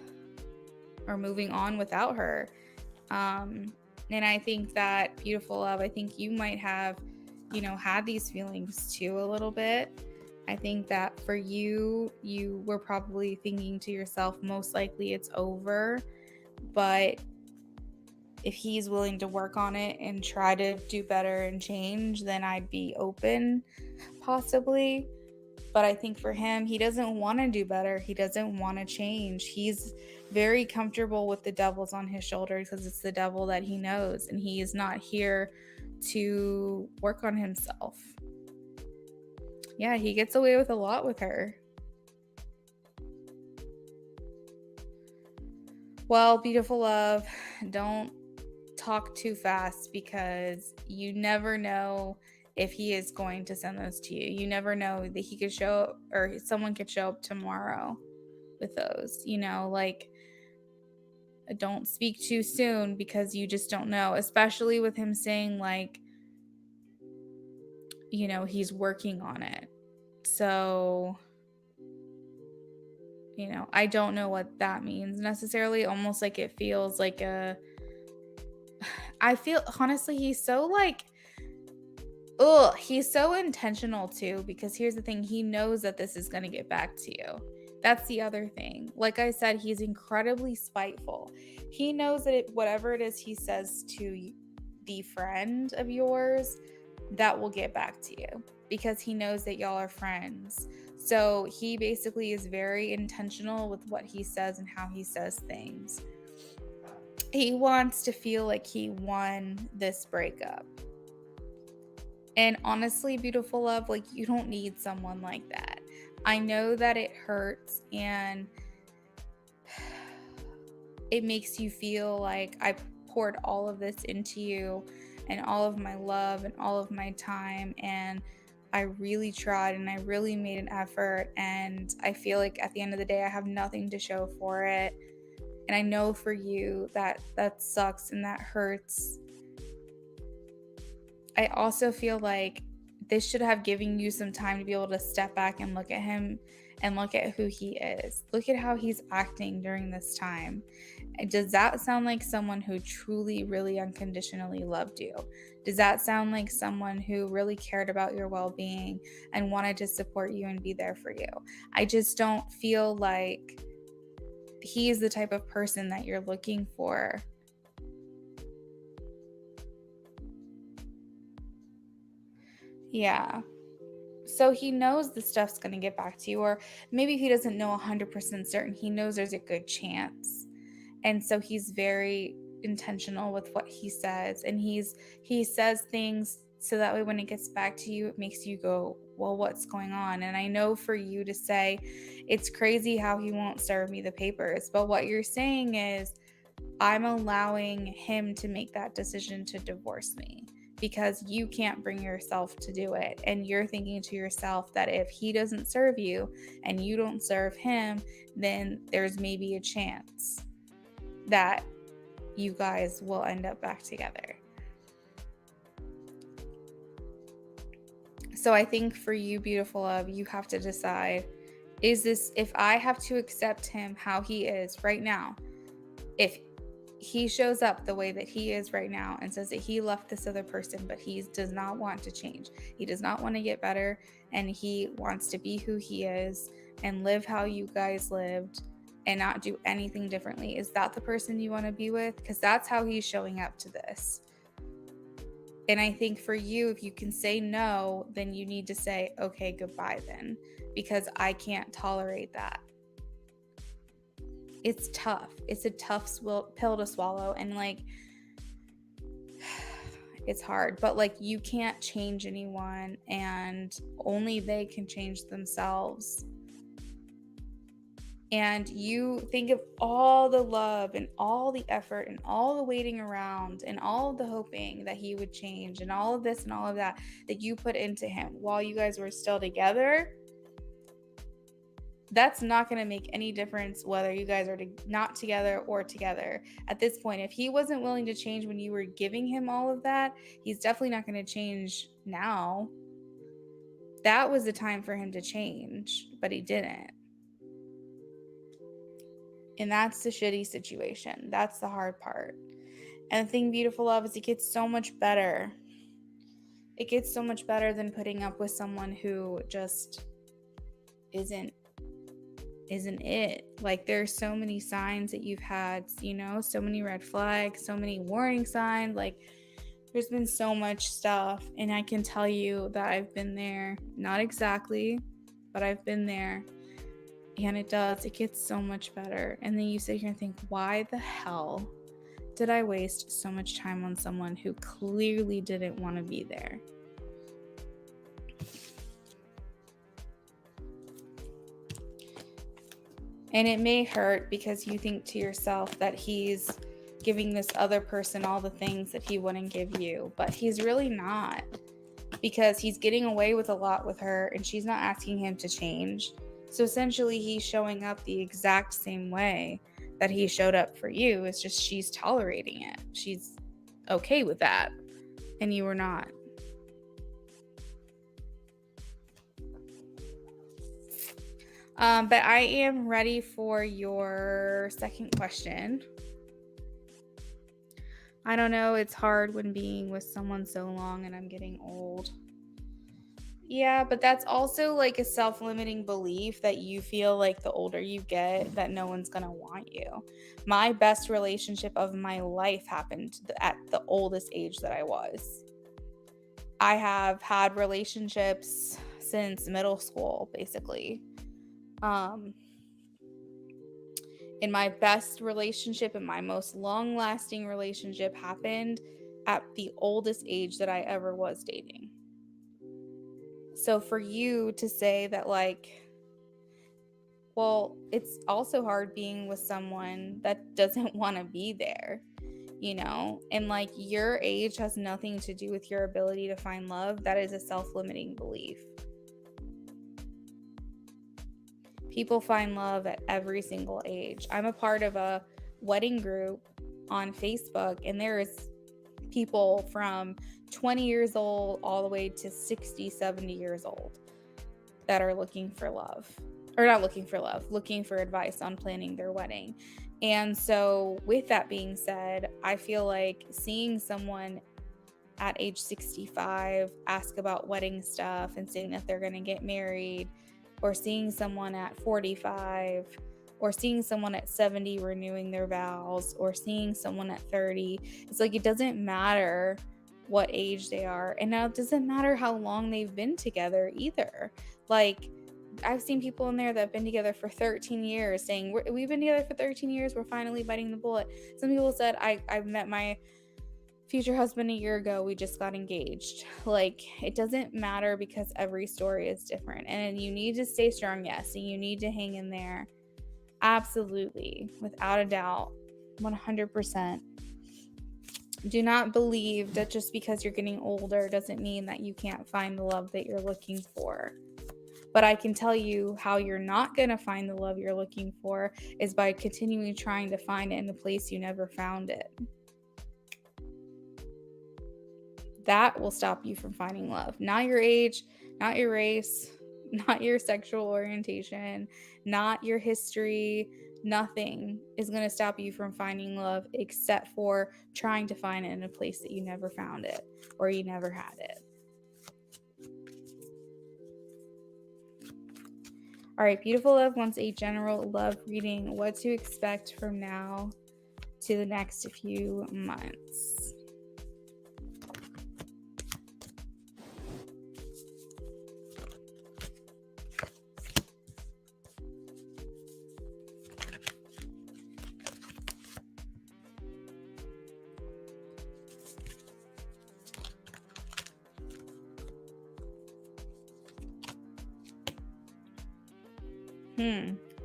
moving on without her. And I think that Beautiful Love, I think you might have, had these feelings too a little bit. I think that for you, you were probably thinking to yourself, most likely it's over. But if he's willing to work on it and try to do better and change, then I'd be open, possibly. But I think for him, he doesn't want to do better. He doesn't want to change. He's very comfortable with the devils on his shoulders because it's the devil that he knows, and he is not here to work on himself. Yeah, he gets away with a lot with her. Well, Beautiful Love, don't talk too fast because you never know if he is going to send those to you. You never know that he could show up, or someone could show up tomorrow with those, like, don't speak too soon because you just don't know, especially with him saying, like, he's working on it. So, I don't know what that means necessarily. Almost like it feels like I feel, honestly, he's so like, he's so intentional too, because here's the thing, he knows that this is going to get back to you. That's the other thing. Like I said, he's incredibly spiteful. He knows that whatever it is he says to the friend of yours, that will get back to you because he knows that y'all are friends. So he basically is very intentional with what he says and how he says things. He wants to feel like he won this breakup. And honestly, Beautiful Love, like, you don't need someone like that. I know that it hurts and it makes you feel like I poured all of this into you and all of my love and all of my time, and I really tried and I really made an effort, and I feel like at the end of the day I have nothing to show for it. And I know for you that sucks and that hurts. I also feel like this should have given you some time to be able to step back and look at him and look at who he is. Look at how he's acting during this time. Does that sound like someone who truly, really unconditionally loved you? Does that sound like someone who really cared about your well-being and wanted to support you and be there for you? I just don't feel like he is the type of person that you're looking for. Yeah. So he knows the stuff's going to get back to you, or maybe he doesn't know 100% certain. He knows there's a good chance. And so he's very intentional with what he says, and he says things so that way when it gets back to you, it makes you go, well, what's going on? And I know for you to say, it's crazy how he won't serve me the papers, but what you're saying is, I'm allowing him to make that decision to divorce me because you can't bring yourself to do it. And you're thinking to yourself that if he doesn't serve you and you don't serve him, then there's maybe a chance that you guys will end up back together. So I think for you, beautiful love, you have to decide, if I have to accept him how he is right now, if he shows up the way that he is right now and says that he left this other person, but he does not want to change, he does not want to get better, and he wants to be who he is and live how you guys lived and not do anything differently, is that the person you want to be with? Because that's how he's showing up to this. And I think for you, if you can say no, then you need to say, okay, goodbye then, because I can't tolerate that. It's tough. It's a tough pill to swallow. And like, it's hard, but like, you can't change anyone, and only they can change themselves. And you think of all the love and all the effort and all the waiting around and all the hoping that he would change and all of this and all of that you put into him while you guys were still together. That's not going to make any difference whether you guys are not together or together. At this point, if he wasn't willing to change when you were giving him all of that, he's definitely not going to change now. That was the time for him to change, but he didn't. And that's the shitty situation. That's the hard part. And the thing, beautiful love, is it gets so much better. It gets so much better than putting up with someone who just isn't it. Like, there's so many signs that you've had, you know, so many red flags, so many warning signs. Like, there's been so much stuff. And I can tell you that I've been there. Not exactly, but I've been there. And it gets so much better. And then you sit here and think, why the hell did I waste so much time on someone who clearly didn't want to be there? And it may hurt because you think to yourself that he's giving this other person all the things that he wouldn't give you, but he's really not, because he's getting away with a lot with her and she's not asking him to change. So essentially, he's showing up the exact same way that he showed up for you. It's just she's tolerating it. She's okay with that. And you were not. But I am ready for your second question. I don't know. It's hard when being with someone so long and I'm getting old. Yeah, but that's also like a self-limiting belief that you feel like the older you get that no one's going to want you. My best relationship of my life happened at the oldest age that I was. I have had relationships since middle school, basically. In my best relationship and my most long-lasting relationship happened at the oldest age that I ever was dating. So for you to say that, like, well, it's also hard being with someone that doesn't want to be there, you know? And like, your age has nothing to do with your ability to find love. That is a self-limiting belief. People find love at every single age. I'm a part of a wedding group on Facebook, and there is people from 20 years old all the way to 60, 70 years old that are looking for love. Or not looking for love, looking for advice on planning their wedding. And so with that being said, I feel like seeing someone at age 65 ask about wedding stuff and saying that they're going to get married, or seeing someone at 45, or seeing someone at 70 renewing their vows, or seeing someone at 30. It's like, it doesn't matter what age they are. And now it doesn't matter how long they've been together either. Like, I've seen people in there that have been together for 13 years saying, we've been together for 13 years. We're finally biting the bullet. Some people said, I've met my future husband a year ago. We just got engaged. Like, it doesn't matter, because every story is different. And you need to stay strong, yes. And you need to hang in there. Absolutely. Without a doubt. 100%. Do not believe that just because you're getting older doesn't mean that you can't find the love that you're looking for. But I can tell you how you're not going to find the love you're looking for is by continuing trying to find it in a place you never found it. That will stop you from finding love. Not your age, not your race, not your sexual orientation, not your history. Nothing is going to stop you from finding love except for trying to find it in a place that you never found it or you never had it. All right, Beautiful Love wants a general love reading. What to expect from now to the next few months.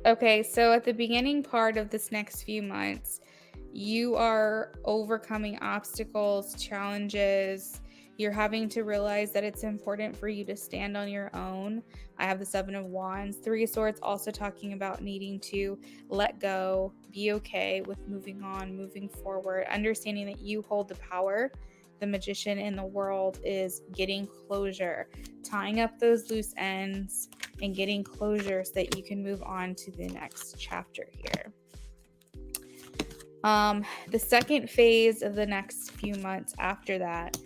Okay, so at the beginning part of this next few months, you are overcoming obstacles, challenges. You're having to realize that it's important for you to stand on your own. I have the Seven of Wands. Three of Swords also talking about needing to let go, be okay with moving on, moving forward, understanding that you hold the power. The magician in the world is getting closure, tying up those loose ends, and getting closure so that you can move on to the next chapter here. The second phase of the next few months after that,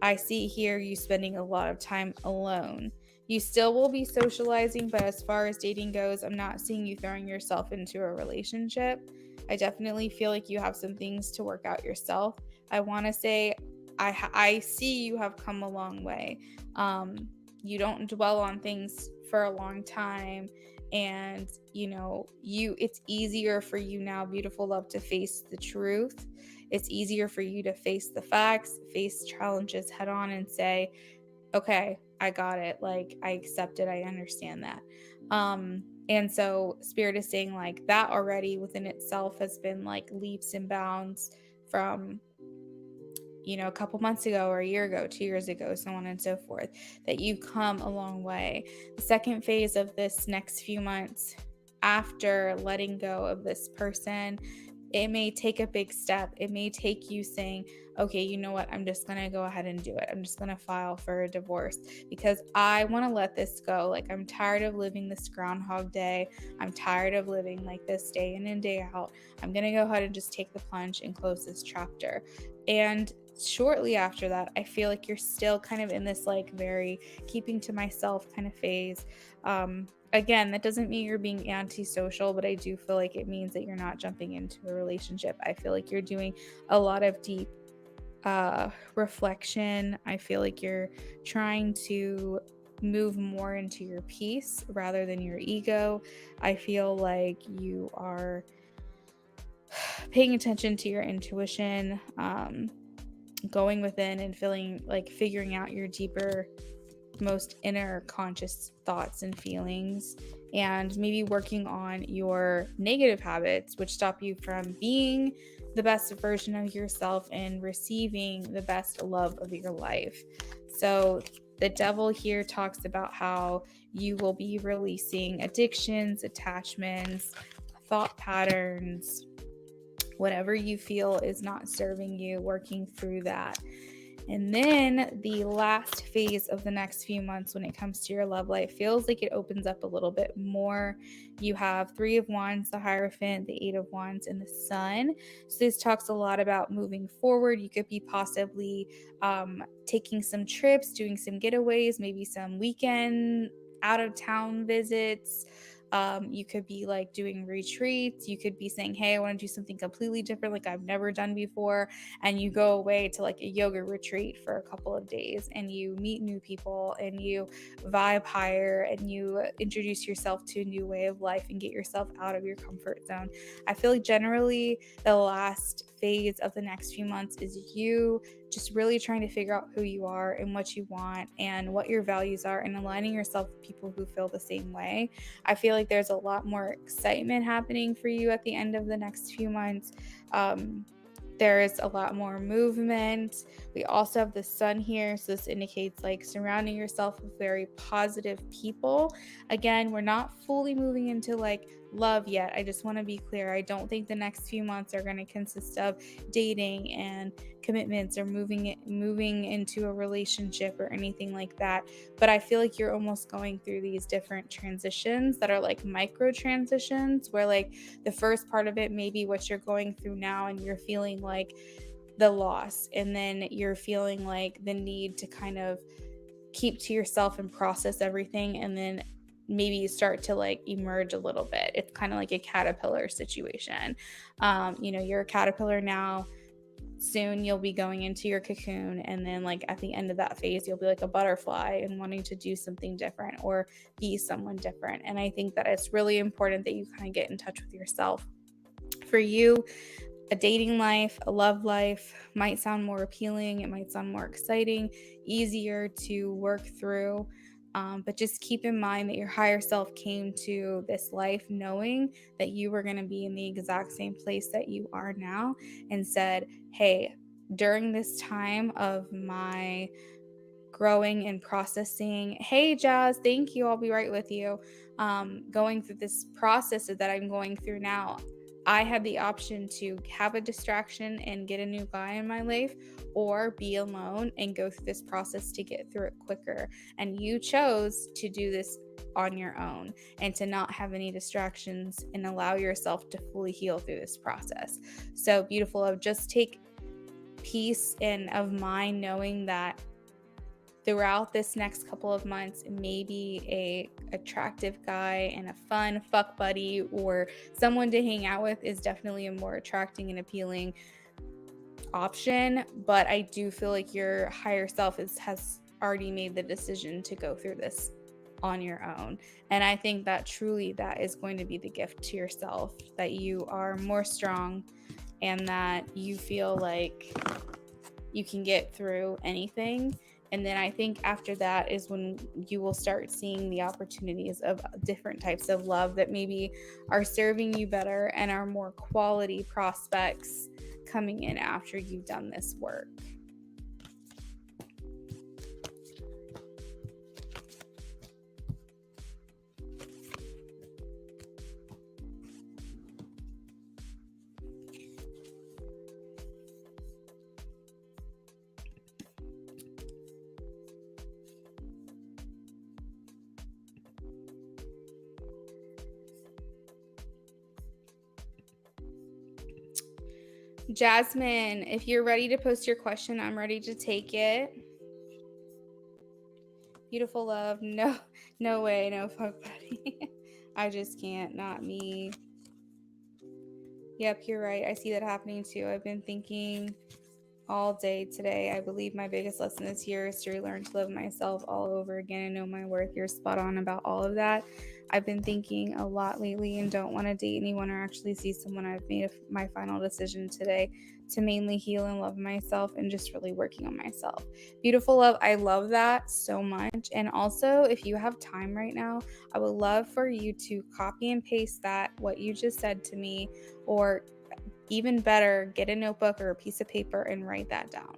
I see here you spending a lot of time alone. You still will be socializing, but as far as dating goes, I'm not seeing you throwing yourself into a relationship. I definitely feel like you have some things to work out yourself. I want to say I see you have come a long way. You don't dwell on things for a long time, and it's easier for you now, Beautiful Love, to face the truth. It's easier for you to face the facts, face challenges head on, and say, okay, I got it. Like, I accept it. I understand that. And so Spirit is saying like that already within itself has been like leaps and bounds from a couple months ago or a year ago, 2 years ago, so on and so forth, that you've come a long way. The second phase of this next few months after letting go of this person, it may take a big step. It may take you saying, okay, you know what? I'm just going to go ahead and do it. I'm just going to file for a divorce because I want to let this go. Like, I'm tired of living this Groundhog Day. I'm tired of living like this day in and day out. I'm going to go ahead and just take the plunge and close this chapter. And shortly after that, I feel like you're still kind of in this like very keeping to myself kind of phase. Again, that doesn't mean you're being antisocial, but I do feel like it means that you're not jumping into a relationship. I feel like you're doing a lot of deep reflection. I feel like you're trying to move more into your peace rather than your ego. I feel like you are paying attention to your intuition, going within and feeling like figuring out your deeper, most inner conscious thoughts and feelings, and maybe working on your negative habits which stop you from being the best version of yourself and receiving the best love of your life. So the Devil here talks about how you will be releasing addictions, attachments, thought patterns, whatever you feel is not serving you, working through that. And then the last phase of the next few months when it comes to your love life feels like it opens up a little bit more. You have Three of Wands, the Hierophant, the Eight of Wands, and the Sun. So this talks a lot about moving forward. You could be possibly taking some trips, doing some getaways, maybe some weekend out of town visits. You could be like doing retreats. You could be saying, hey, I want to do something completely different, like I've never done before. And you go away to like a yoga retreat for a couple of days and you meet new people and you vibe higher and you introduce yourself to a new way of life and get yourself out of your comfort zone. I feel like generally the last phase of the next few months is you just really trying to figure out who you are and what you want and what your values are and aligning yourself with people who feel the same way. I feel like there's a lot more excitement happening for you at the end of the next few months. there is a lot more movement. We also have the sun here, so this indicates like surrounding yourself with very positive people. Again, we're not fully moving into like love yet. I just want to be clear. I don't think the next few months are going to consist of dating and commitments or moving into a relationship or anything like that. But I feel like you're almost going through these different transitions that are like micro transitions, where like the first part of it may be what you're going through now and you're feeling like the loss, and then you're feeling like the need to kind of keep to yourself and process everything, and then maybe you start to like emerge a little bit. It's kind of like a caterpillar situation. You're a caterpillar now. Soon you'll be going into your cocoon, and then like at the end of that phase you'll be like a butterfly and wanting to do something different or be someone different. And I think that it's really important that you kind of get in touch with yourself. For you, a dating life, a love life might sound more appealing. It might sound more exciting, easier to work through. But just keep in mind that your higher self came to this life knowing that you were going to be in the exact same place that you are now, and said, hey, during this time of my growing and processing, hey Jazz, thank you, I'll be right with you, going through this process that I'm going through now, I had the option to have a distraction and get a new guy in my life, or be alone and go through this process to get through it quicker. And you chose to do this on your own and to not have any distractions and allow yourself to fully heal through this process. So beautiful. Of just take peace and of mind knowing that throughout this next couple of months, maybe a attractive guy and a fun fuck buddy or someone to hang out with is definitely a more attracting and appealing option. But I do feel like your higher self has already made the decision to go through this on your own. And I think that truly that is going to be the gift to yourself, that you are more strong and that you feel like you can get through anything. And then I think after that is when you will start seeing the opportunities of different types of love that maybe are serving you better and are more quality prospects coming in after you've done this work. Jasmine, if you're ready to post your question, I'm ready to take it. Beautiful love. No way, no fuck buddy. I just can't, not me. Yep, you're right. I see that happening too. I've been thinking all day today. I believe my biggest lesson this year is to relearn to love myself all over again and know my worth. You're spot on about all of that. I've been thinking a lot lately and don't want to date anyone or actually see someone. I've made my final decision today to mainly heal and love myself and just really working on myself. Beautiful love. I love that so much. And also, if you have time right now, I would love for you to copy and paste what you just said to me, or even better, get a notebook or a piece of paper and write that down.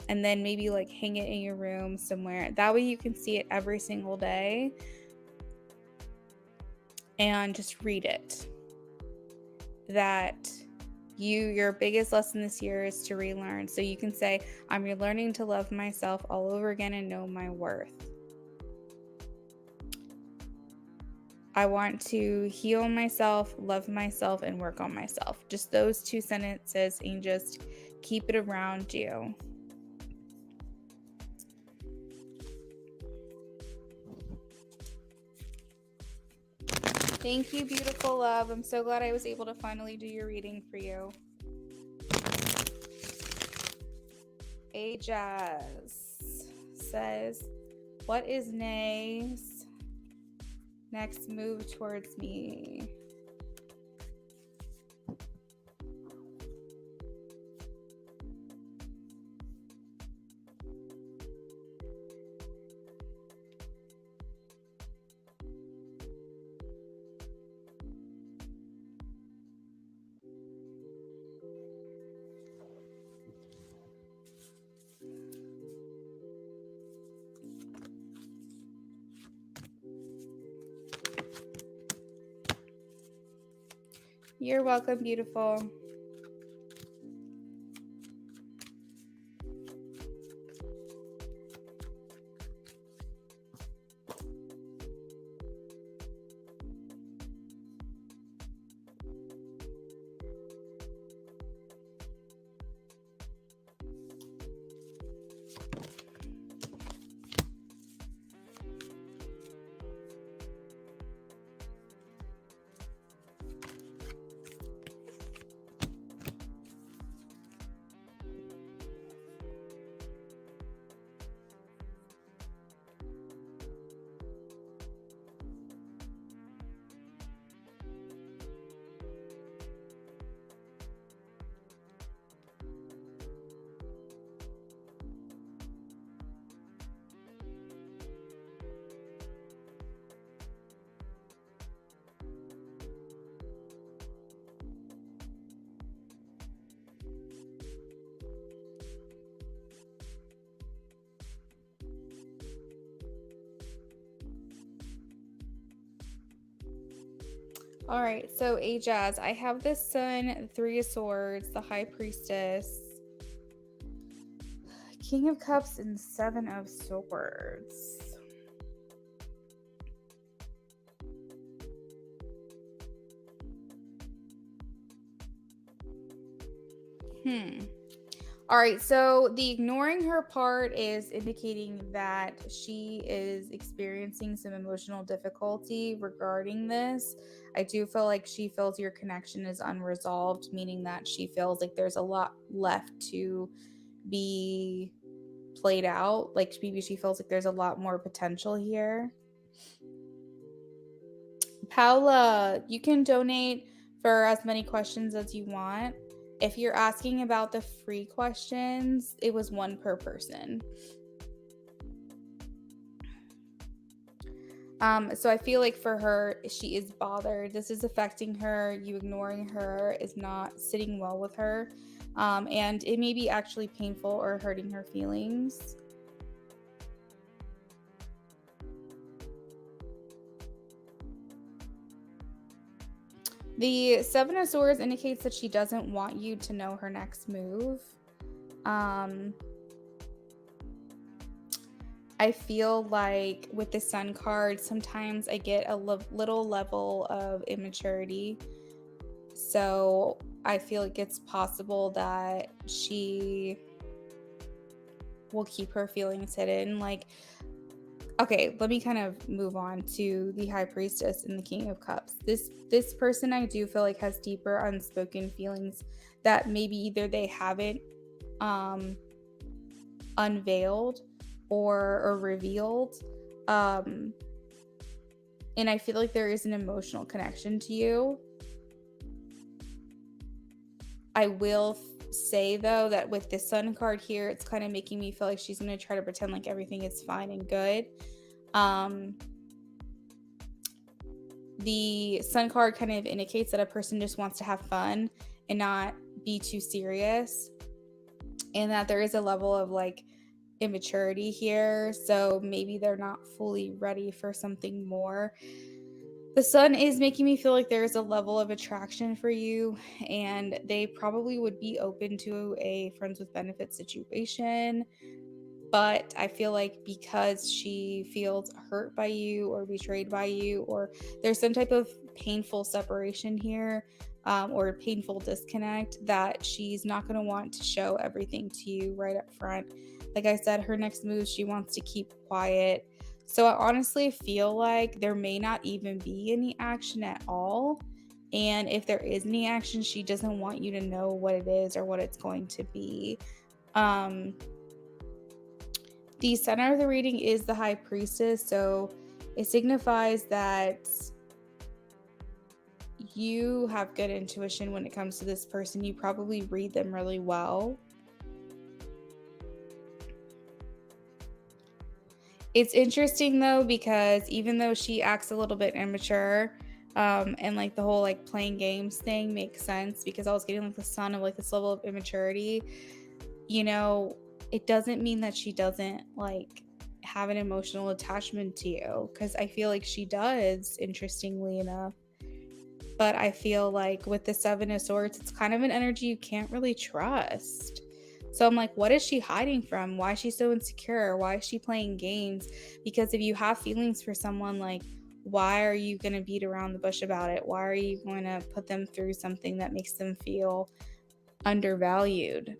And then maybe like hang it in your room somewhere. That way you can see it every single day and just read it. That your biggest lesson this year is to relearn. So you can say, I'm relearning to love myself all over again and know my worth. I want to heal myself, love myself, and work on myself. Just those 2 sentences, and just keep it around you. Thank you, beautiful love. I'm so glad I was able to finally do your reading for you. Jazz says, what is Nay's next move towards me? You're welcome, beautiful. All right, so Ajaz, I have the Sun, Three of Swords, the High Priestess, King of Cups, and Seven of Swords. All right, so the ignoring her part is indicating that she is experiencing some emotional difficulty regarding this. I do feel like she feels your connection is unresolved, meaning that she feels like there's a lot left to be played out. Like maybe she feels like there's a lot more potential here. Paula, you can donate for as many questions as you want. If you're asking about the free questions, it was one per person. So I feel like for her, she is bothered. This is affecting her. You ignoring her is not sitting well with her. And it may be actually painful or hurting her feelings. The Seven of Swords indicates that she doesn't want you to know her next move. I feel like with the Sun card, sometimes I get a little level of immaturity. So I feel like it's possible that she will keep her feelings hidden. Like, okay, let me kind of move on to the High Priestess and the King of Cups. This person I do feel like has deeper unspoken feelings that maybe either they haven't unveiled or revealed. And I feel like there is an emotional connection to you. I will say though that with the Sun card here, it's kind of making me feel like she's going to try to pretend like everything is fine and good. The Sun card kind of indicates that a person just wants to have fun and not be too serious, and that there is a level of like immaturity here, so maybe they're not fully ready for something more. The Sun is making me feel like there's a level of attraction for you, and they probably would be open to a friends with benefits situation. But I feel like because she feels hurt by you or betrayed by you, or there's some type of painful separation here, or a painful disconnect, that she's not going to want to show everything to you right up front. Like I said, her next move, she wants to keep quiet. So I honestly feel like there may not even be any action at all. And if there is any action, she doesn't want you to know what it is or what it's going to be. The center of the reading is the High Priestess, so it signifies that you have good intuition when it comes to this person. You probably read them really well. It's interesting though, because even though she acts a little bit immature, and like the whole like playing games thing makes sense, because I was getting like the Sun of like this level of immaturity, you know, it doesn't mean that she doesn't like have an emotional attachment to you, because I feel like she does, interestingly enough. But I feel like with the Seven of Swords, it's kind of an energy you can't really trust. So I'm like, what is she hiding from? Why is she so insecure? Why is she playing games? Because if you have feelings for someone, like, why are you going to beat around the bush about it? Why are you going to put them through something that makes them feel undervalued?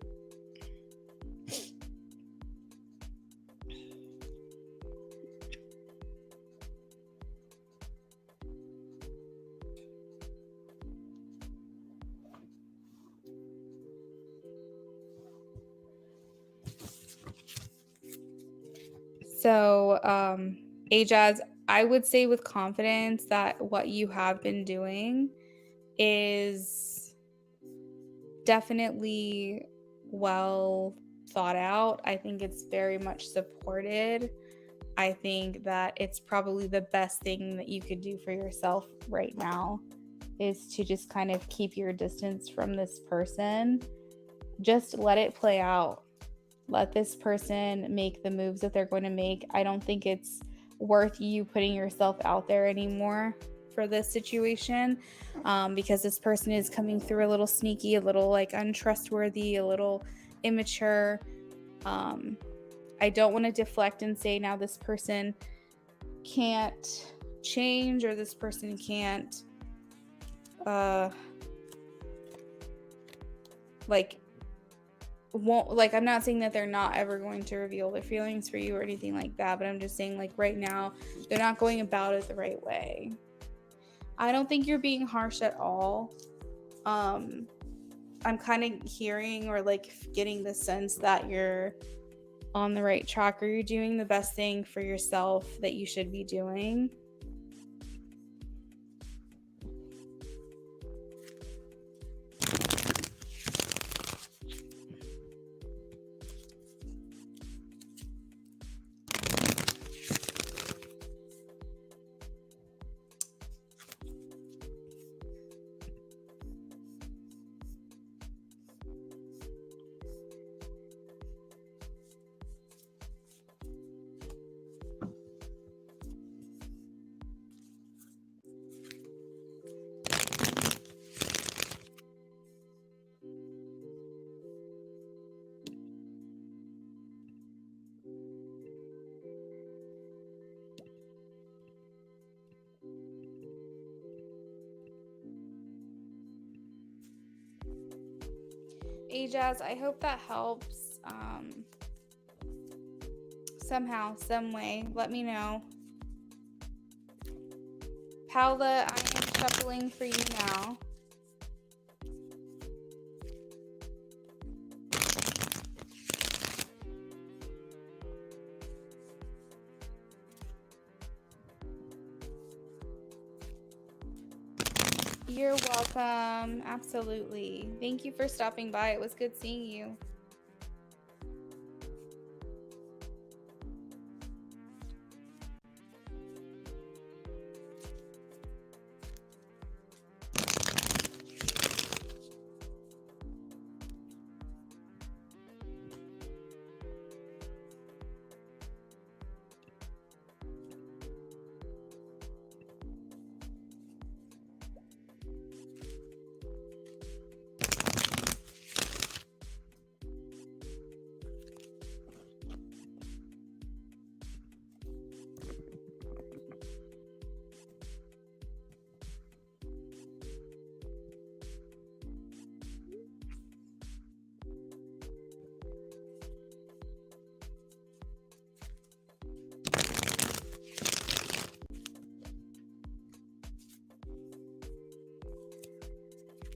So, Ajaz, I would say with confidence that what you have been doing is definitely well thought out. I think it's very much supported. I think that it's probably the best thing that you could do for yourself right now is to just kind of keep your distance from this person. Just let it play out. Let this person make the moves that they're going to make. I don't think it's worth you putting yourself out there anymore for this situation, because this person is coming through a little sneaky, a little like untrustworthy, a little immature. I don't want to deflect and say now this person can't change or this person can't I'm not saying that they're not ever going to reveal their feelings for you or anything like that, but I'm just saying, like, right now they're not going about it the right way. I don't think you're being harsh at all. I'm kind of hearing or like getting the sense that you're on the right track or you're doing the best thing for yourself that you should be doing. Ajaz, I hope that helps somehow, some way. Let me know. Paula, I am shuffling for you now. You're welcome. Absolutely. Thank you for stopping by. It was good seeing you.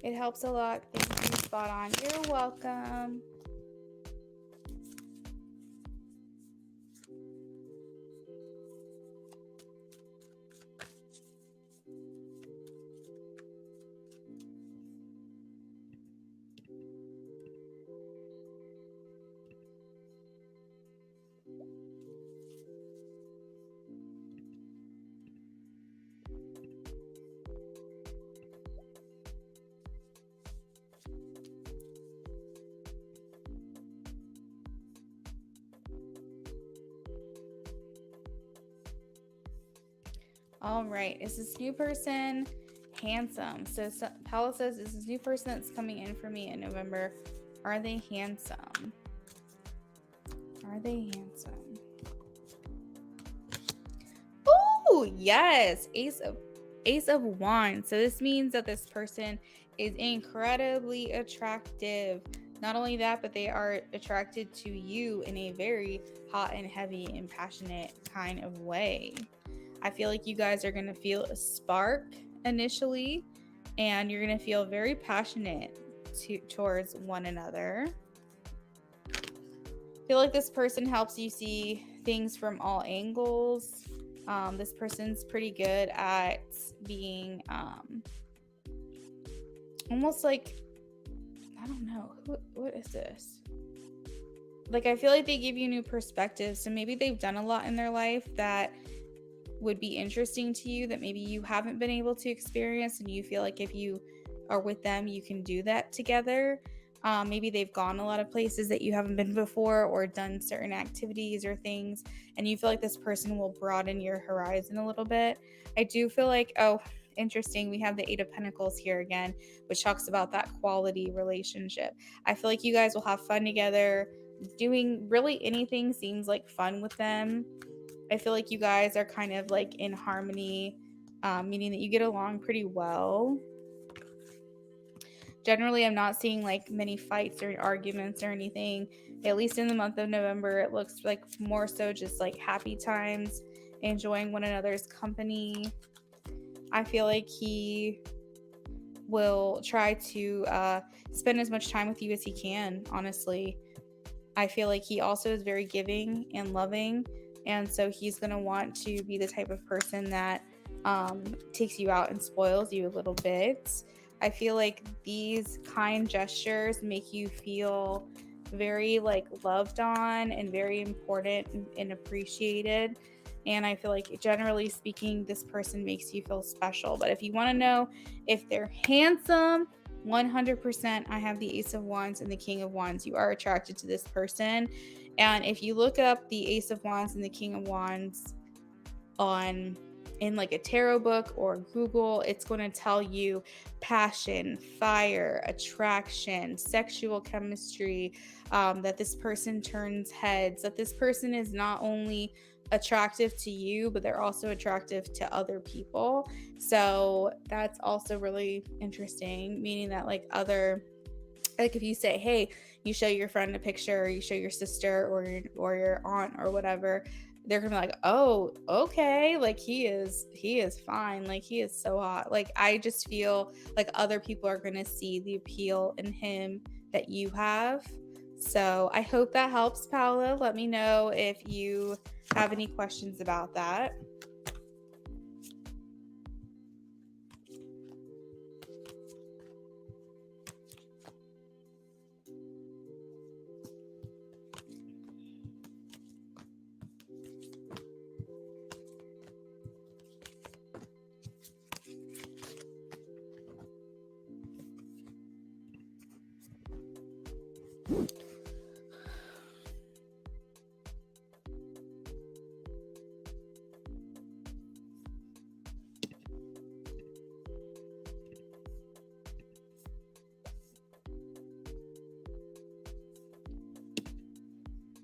It helps a lot. Thank you. Spot on. You're welcome. All right. Is this new person handsome. So Paula says, is this new person that's coming in for me in November, are they handsome? Are they handsome? Oh, yes. Ace of Wands. So this means that this person is incredibly attractive. Not only that, but they are attracted to you in a very hot and heavy and passionate kind of way. I feel like you guys are going to feel a spark initially, and you're going to feel very passionate towards one another. I feel like this person helps you see things from all angles. This person's pretty good at being almost like, I don't know, what is this? Like, I feel like they give you new perspectives. So maybe they've done a lot in their life that would be interesting to you that maybe you haven't been able to experience, and you feel like if you are with them, you can do that together. Maybe they've gone a lot of places that you haven't been before, or done certain activities or things, and you feel like this person will broaden your horizon a little bit. I do feel like, oh, interesting, we have the Eight of Pentacles here again, which talks about that quality relationship. I feel like you guys will have fun together. Doing really anything seems like fun with them. I feel like you guys are kind of like in harmony, meaning that you get along pretty well. Generally, I'm not seeing like many fights or arguments or anything. At least in the month of November, it looks like more so just like happy times, enjoying one another's company. I feel like he will try to spend as much time with you as he can, honestly. I feel like he also is very giving and loving, and so he's going to want to be the type of person that takes you out and spoils you a little bit. I feel like these kind gestures make you feel very like loved on and very important and appreciated. And I feel like generally speaking, this person makes you feel special. But if you want to know if they're handsome, 100%, I have the Ace of Wands and the King of Wands. You are attracted to this person. And if you look up the Ace of Wands and the King of Wands in like a tarot book or Google, it's going to tell you passion, fire, attraction, sexual chemistry, that this person turns heads, that this person is not only attractive to you, but they're also attractive to other people. So that's also really interesting, meaning that like if you say, hey, you show your friend a picture, or you show your sister or your aunt or whatever, they're gonna be like, oh, okay, like he is fine, like he is so hot. Like I just feel like other people are gonna see the appeal in him that you have. So I hope that helps, Paula. Let me know if you have any questions about that.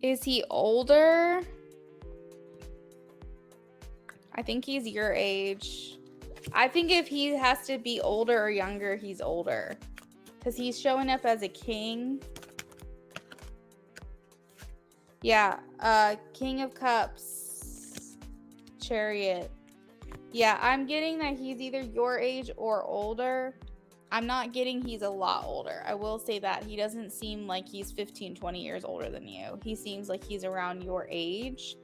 Is he older? I think he's your age. I think if he has to be older or younger, he's older. Because he's showing up as a king. Yeah, King of Cups, Chariot. Yeah, I'm getting that he's either your age or older. I'm not getting he's a lot older. I will say that. He doesn't seem like he's 15, 20 years older than you. He seems like he's around your age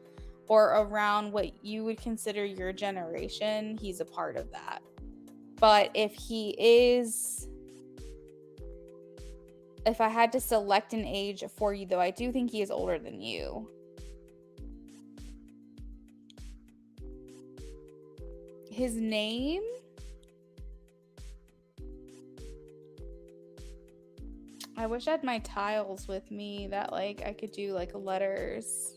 or around what you would consider your generation. He's a part of that. But if I had to select an age for you, though, I do think he is older than you. His name? I wish I had my tiles with me that like I could do like letters.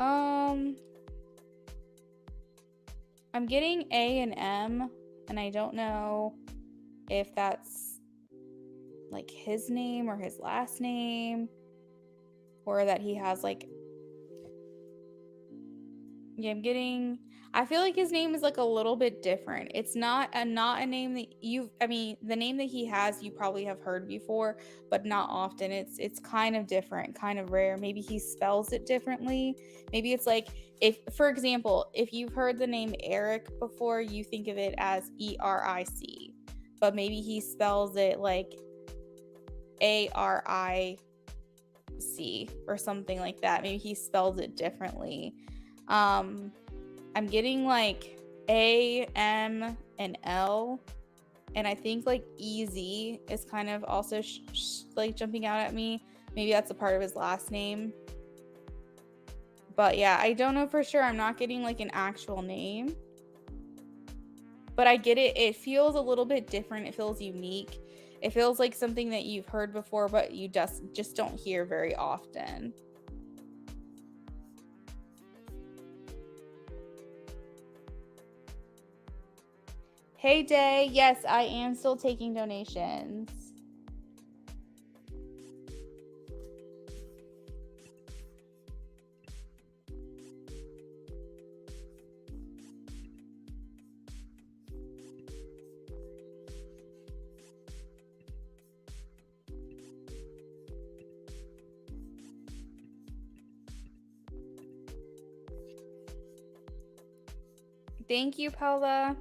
I'm getting A and M, and I don't know if that's like his name or his last name, or that he has like, yeah, I feel like his name is like a little bit different. It's not a name that the name that he has you probably have heard before, but not often. It's kind of different, kind of rare. Maybe he spells it differently. Maybe it's like, if for example, if you've heard the name Eric before, you think of it as ERIC. But maybe he spells it like ARIC or something like that. Maybe he spells it differently. I'm getting like A, M, and L, and I think like EZ is kind of also like jumping out at me. Maybe that's a part of his last name. But yeah, I don't know for sure. I'm not getting like an actual name. But I get it. It feels a little bit different. It feels unique. It feels like something that you've heard before, but you just don't hear very often. Hey Day, yes, I am still taking donations. Thank you, Paula.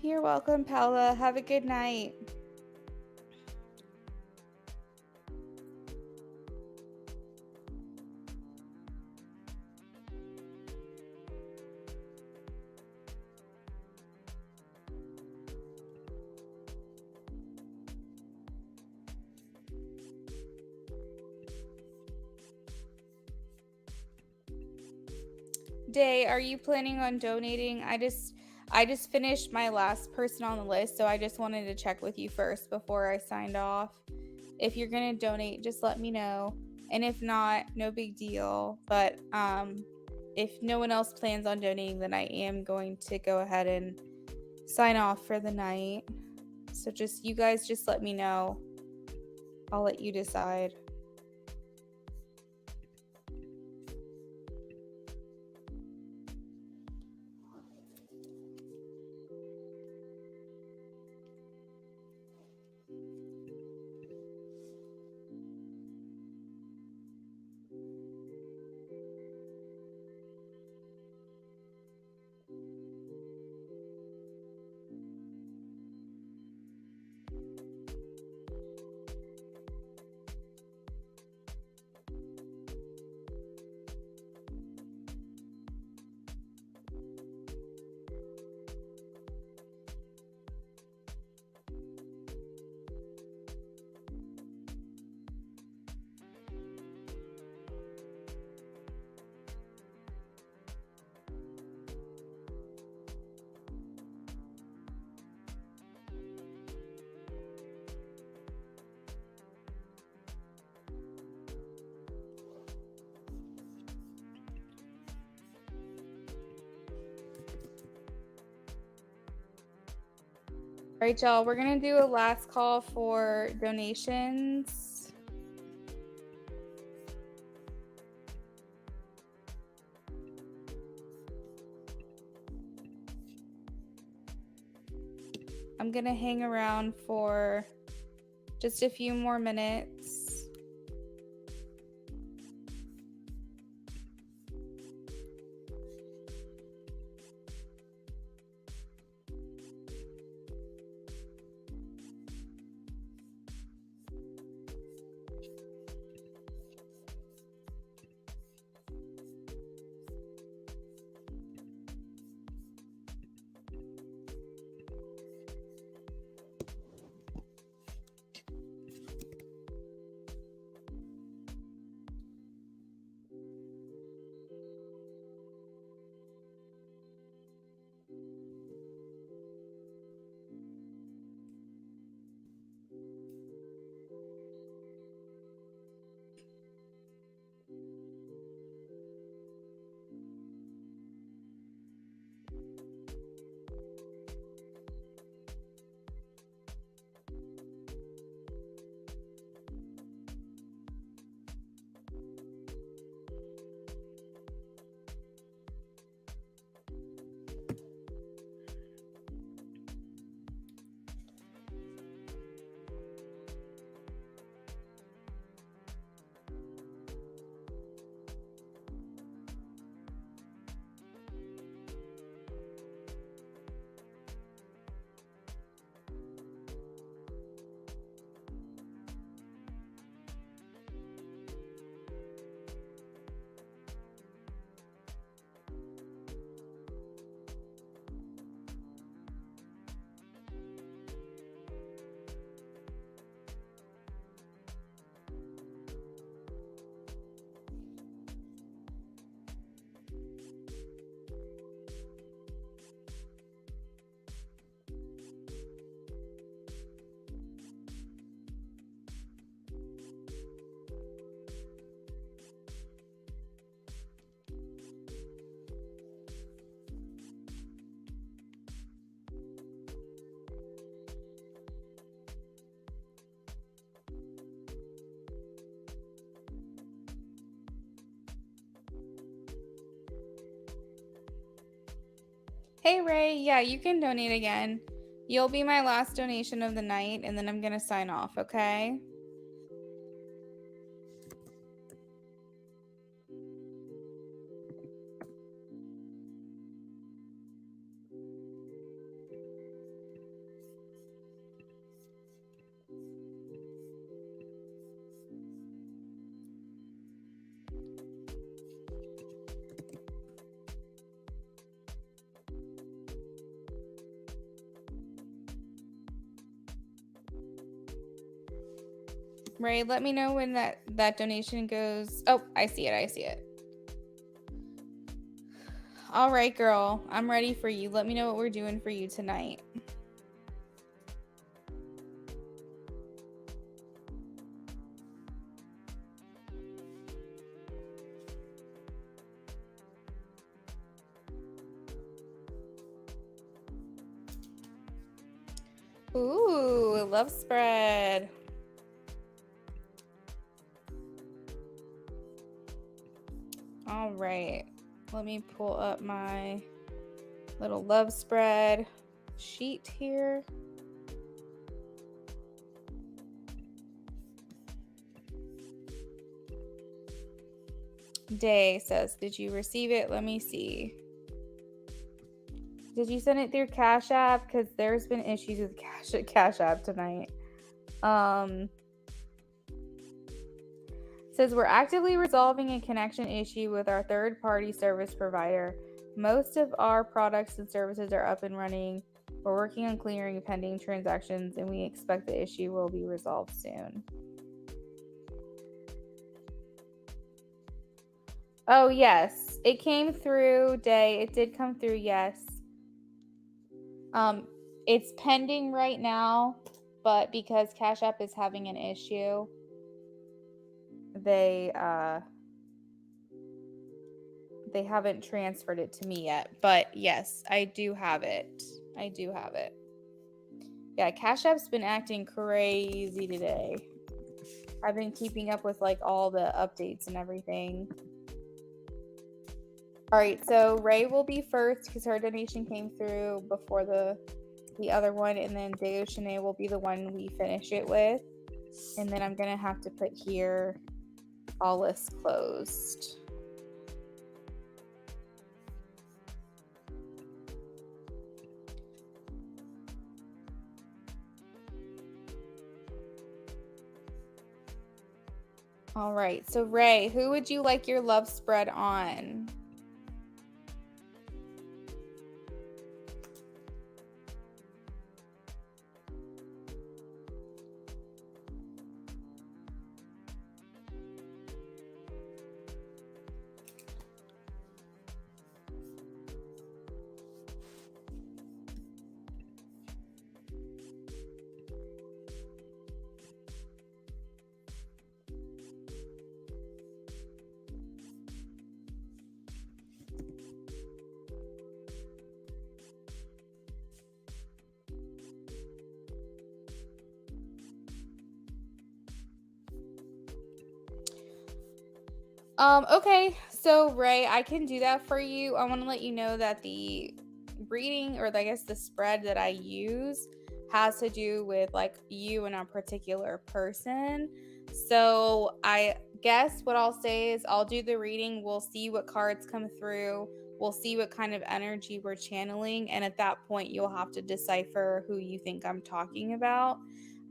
You're welcome, Paula. Have a good night. Day, are you planning on donating? I just finished my last person on the list, so I just wanted to check with you first before I signed off. If you're gonna donate, just let me know. And if not, no big deal. But if no one else plans on donating, then I am going to go ahead and sign off for the night. So you guys just let me know. I'll let you decide. All right, y'all, we're going to do a last call for donations. I'm going to hang around for just a few more minutes. Hey, Ray. Yeah, you can donate again. You'll be my last donation of the night, and then I'm going to sign off, okay? Ray, let me know when that donation goes. Oh, I see it. All right, girl. I'm ready for you. Let me know what we're doing for you tonight. Ooh, love spread. All right. Let me pull up my little love spread sheet here. Day says, did you receive it? Let me see. Did you send it through Cash App? Because there's been issues with Cash App tonight. Says we're actively resolving a connection issue with our third-party service provider. Most of our products and services are up and running. We're working on clearing pending transactions, and we expect the issue will be resolved soon. Oh, yes. It came through, Day. It did come through, yes. It's pending right now, but because Cash App is having an issue, they haven't transferred it to me yet. But yes, I do have it. Yeah, Cash App's been acting crazy today. I've been keeping up with like all the updates and everything. All right, so Ray will be first because her donation came through before the other one, and then Deoshane will be the one we finish it with. And then I'm gonna have to put here all lists closed. All right, so Ray, who would you like your love spread on? Okay, so Ray, I can do that for you. I want to let you know that the reading, or I guess the spread that I use, has to do with like you and a particular person. So I guess what I'll say is I'll do the reading. We'll see what cards come through. We'll see what kind of energy we're channeling. And at that point, you'll have to decipher who you think I'm talking about.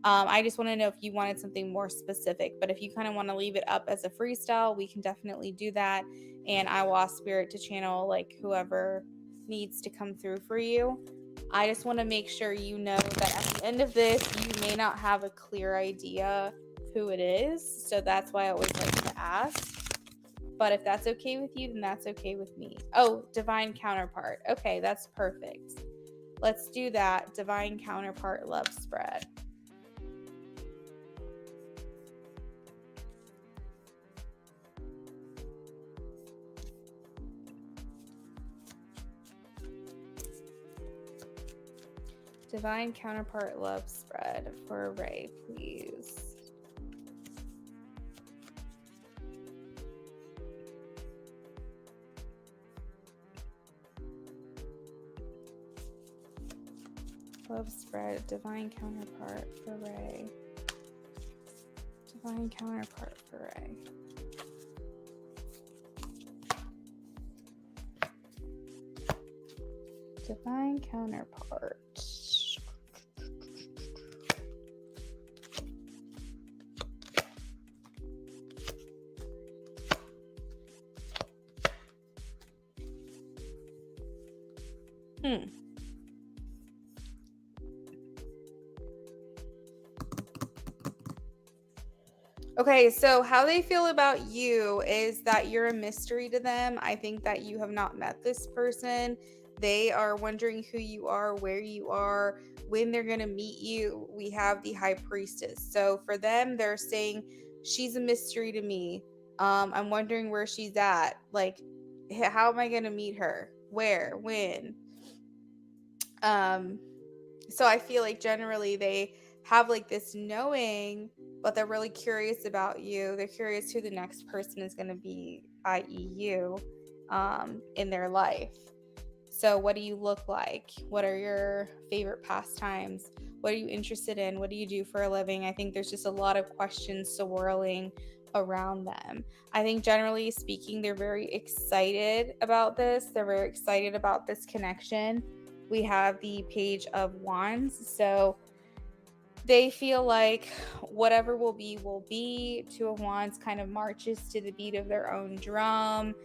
I just want to know if you wanted something more specific, but if you kind of want to leave it up as a freestyle, we can definitely do that. And I will ask Spirit to channel like whoever needs to come through for you. I just want to make sure you know that at the end of this, you may not have a clear idea who it is. So that's why I always like to ask. But if that's okay with you, then that's okay with me. Oh, divine counterpart. Okay, that's perfect. Let's do that. Divine counterpart love spread. Divine counterpart love spread for Ray, please. Love spread, divine counterpart for Ray. Divine counterpart for Ray. Divine counterpart. Okay, so how they feel about you is that you're a mystery to them. I think that you have not met this person. They are wondering who you are, where you are, when they're going to meet you. We have the high priestess. So for them, they're saying, she's a mystery to me. I'm wondering where she's at. Like, how am I going to meet her? Where? When? So I feel like generally they have like this knowing, but they're really curious about you. They're curious who the next person is going to be, i.e. you, in their life. So what do you look like? What are your favorite pastimes? What are you interested in? What do you do for a living? I think there's just a lot of questions swirling around them. I think generally speaking, they're very excited about this. They're very excited about this connection. We have the Page of Wands. So they feel like whatever will be. Two of Wands kind of marches to the beat of their own drum.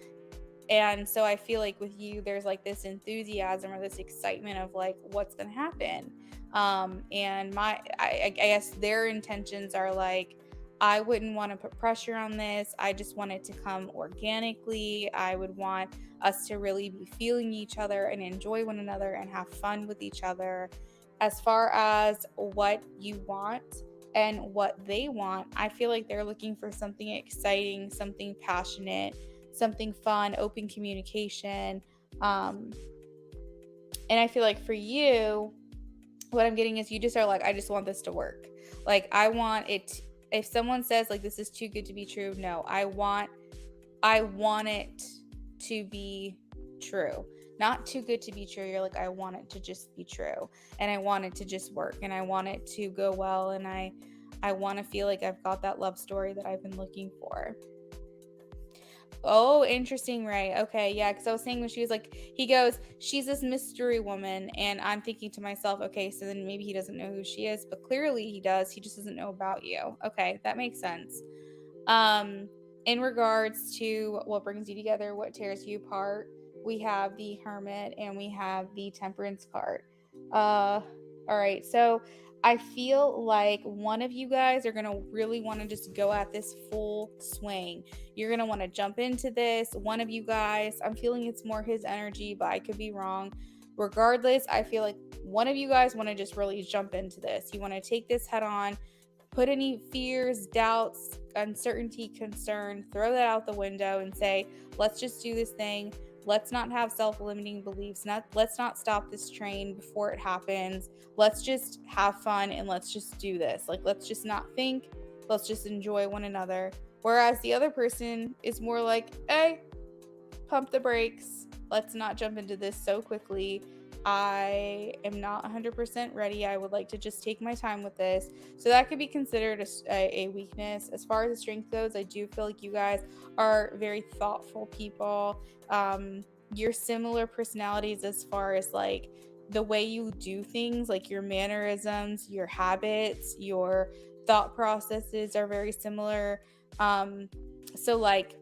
And so I feel like with you, there's like this enthusiasm or this excitement of like what's going to happen. And I guess their intentions are like, I wouldn't want to put pressure on this. I just want it to come organically. I would want us to really be feeling each other and enjoy one another and have fun with each other. As far as what you want and what they want, I feel like they're looking for something exciting, something passionate, something fun, open communication. And I feel like for you, what I'm getting is you just are like, I just want this to work. Like, I want it. If someone says like this is too good to be true, no, I want it to be true. Not too good to be true. You're like, I want it to just be true. And I want it to just work. And I want it to go well. And I want to feel like I've got that love story that I've been looking for. Oh, interesting, right. Okay, yeah, because I was saying when she was like, he goes, she's this mystery woman, and I'm thinking to myself, okay, so then maybe he doesn't know who she is, but clearly he does. He just doesn't know about you. Okay, that makes sense. Um, in regards to what brings you together, what tears you apart, we have the Hermit and we have the Temperance card. All right, so I feel like one of you guys are gonna really want to just go at this full swing. You're gonna want to jump into this. One of you guys, I'm feeling it's more his energy, but I could be wrong. Regardless, I feel like one of you guys want to just really jump into this. You want to take this head on, put any fears, doubts, uncertainty, concern, throw that out the window and say, let's just do this thing. Let's not have self-limiting beliefs. Let's not stop this train before it happens. Let's just have fun and let's just do this. Like, let's just not think. Let's just enjoy one another. Whereas the other person is more like, hey, pump the brakes. Let's not jump into this so quickly. I am not 100% ready. I would like to just take my time with this. So that could be considered a weakness. As far as the strength goes, I do feel like you guys are very thoughtful people. You're similar personalities as far as like the way you do things, like your mannerisms, your habits, your thought processes are very similar. So like,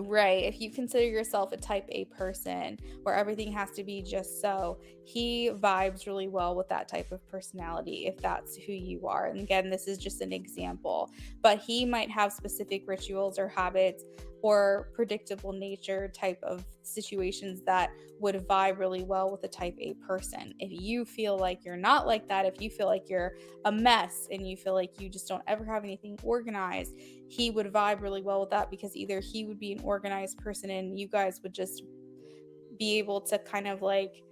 right. If you consider yourself a type A person where everything has to be just so, he vibes really well with that type of personality if that's who you are. And again, this is just an example, but he might have specific rituals or habits or predictable nature type of situations that would vibe really well with a type A person. If you feel like you're not like that, if you feel like you're a mess and you feel like you just don't ever have anything organized, he would vibe really well with that because either he would be an organized person and you guys would just be able to kind of like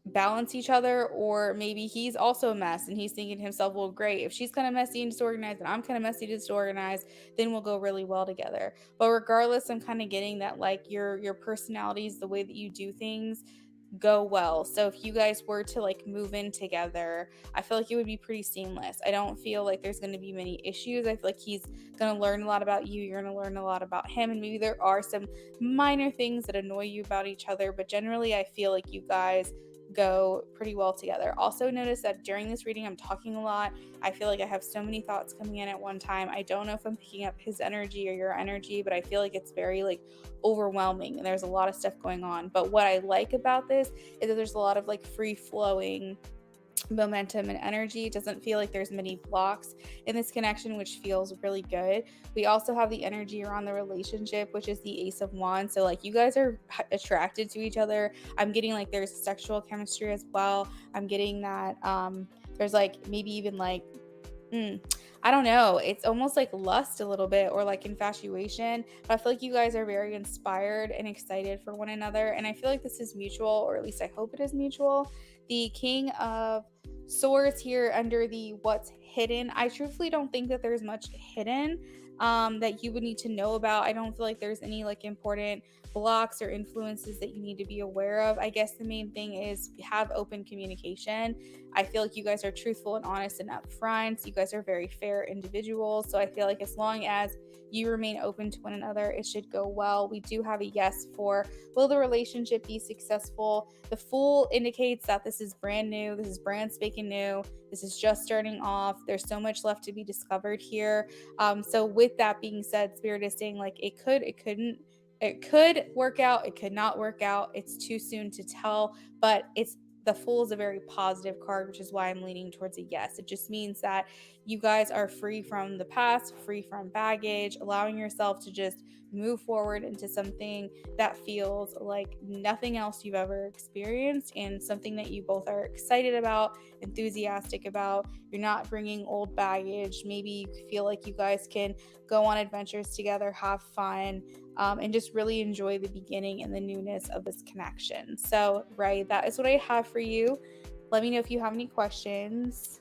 balance each other, or maybe he's also a mess and he's thinking to himself, well, great, if she's kind of messy and disorganized and I'm kind of messy and disorganized, then we'll go really well together. But regardless, I'm kind of getting that like your personalities, the way that you do things, go well. So if you guys were to like move in together, I feel like it would be pretty seamless. I don't feel like there's going to be many issues. I feel like he's going to learn a lot about you, you're going to learn a lot about him, and maybe there are some minor things that annoy you about each other, but generally I feel like you guys go pretty well together. Also notice that during this reading I'm talking a lot. I feel like I have so many thoughts coming in at one time. I don't know if I'm picking up his energy or your energy, but I feel like it's very like overwhelming and there's a lot of stuff going on. But what I like about this is that there's a lot of like free flowing momentum and energy. It doesn't feel like there's many blocks in this connection, which feels really good. We also have the energy around the relationship, which is the Ace of Wands. So like you guys are attracted to each other. I'm getting like there's sexual chemistry as well. I'm getting that there's like maybe even like I don't know. It's almost like lust a little bit or like infatuation. But I feel like you guys are very inspired and excited for one another. And I feel like this is mutual, or at least I hope it is mutual. The King of Swords here under the what's hidden. I truthfully don't think that there's much hidden that you would need to know about. I don't feel like there's any like important blocks or influences that you need to be aware of. I guess the main thing is have open communication. I feel like you guys are truthful and honest and upfront. You guys are very fair individuals. So I feel like as long as you remain open to one another, it should go well. We do have a yes for will the relationship be successful? The Fool indicates that this is brand new. This is brand spanking new. This is just starting off. There's so much left to be discovered here. So with that being said, Spirit is saying like it could, it couldn't, it could work out, it could not work out. It's too soon to tell, but the Fool is a very positive card, which is why I'm leaning towards a yes. It just means that you guys are free from the past, free from baggage, allowing yourself to just move forward into something that feels like nothing else you've ever experienced and something that you both are excited about, enthusiastic about. You're not bringing old baggage. Maybe you feel like you guys can go on adventures together, have fun, and just really enjoy the beginning and the newness of this connection. So, right, that is what I have for you. Let me know if you have any questions.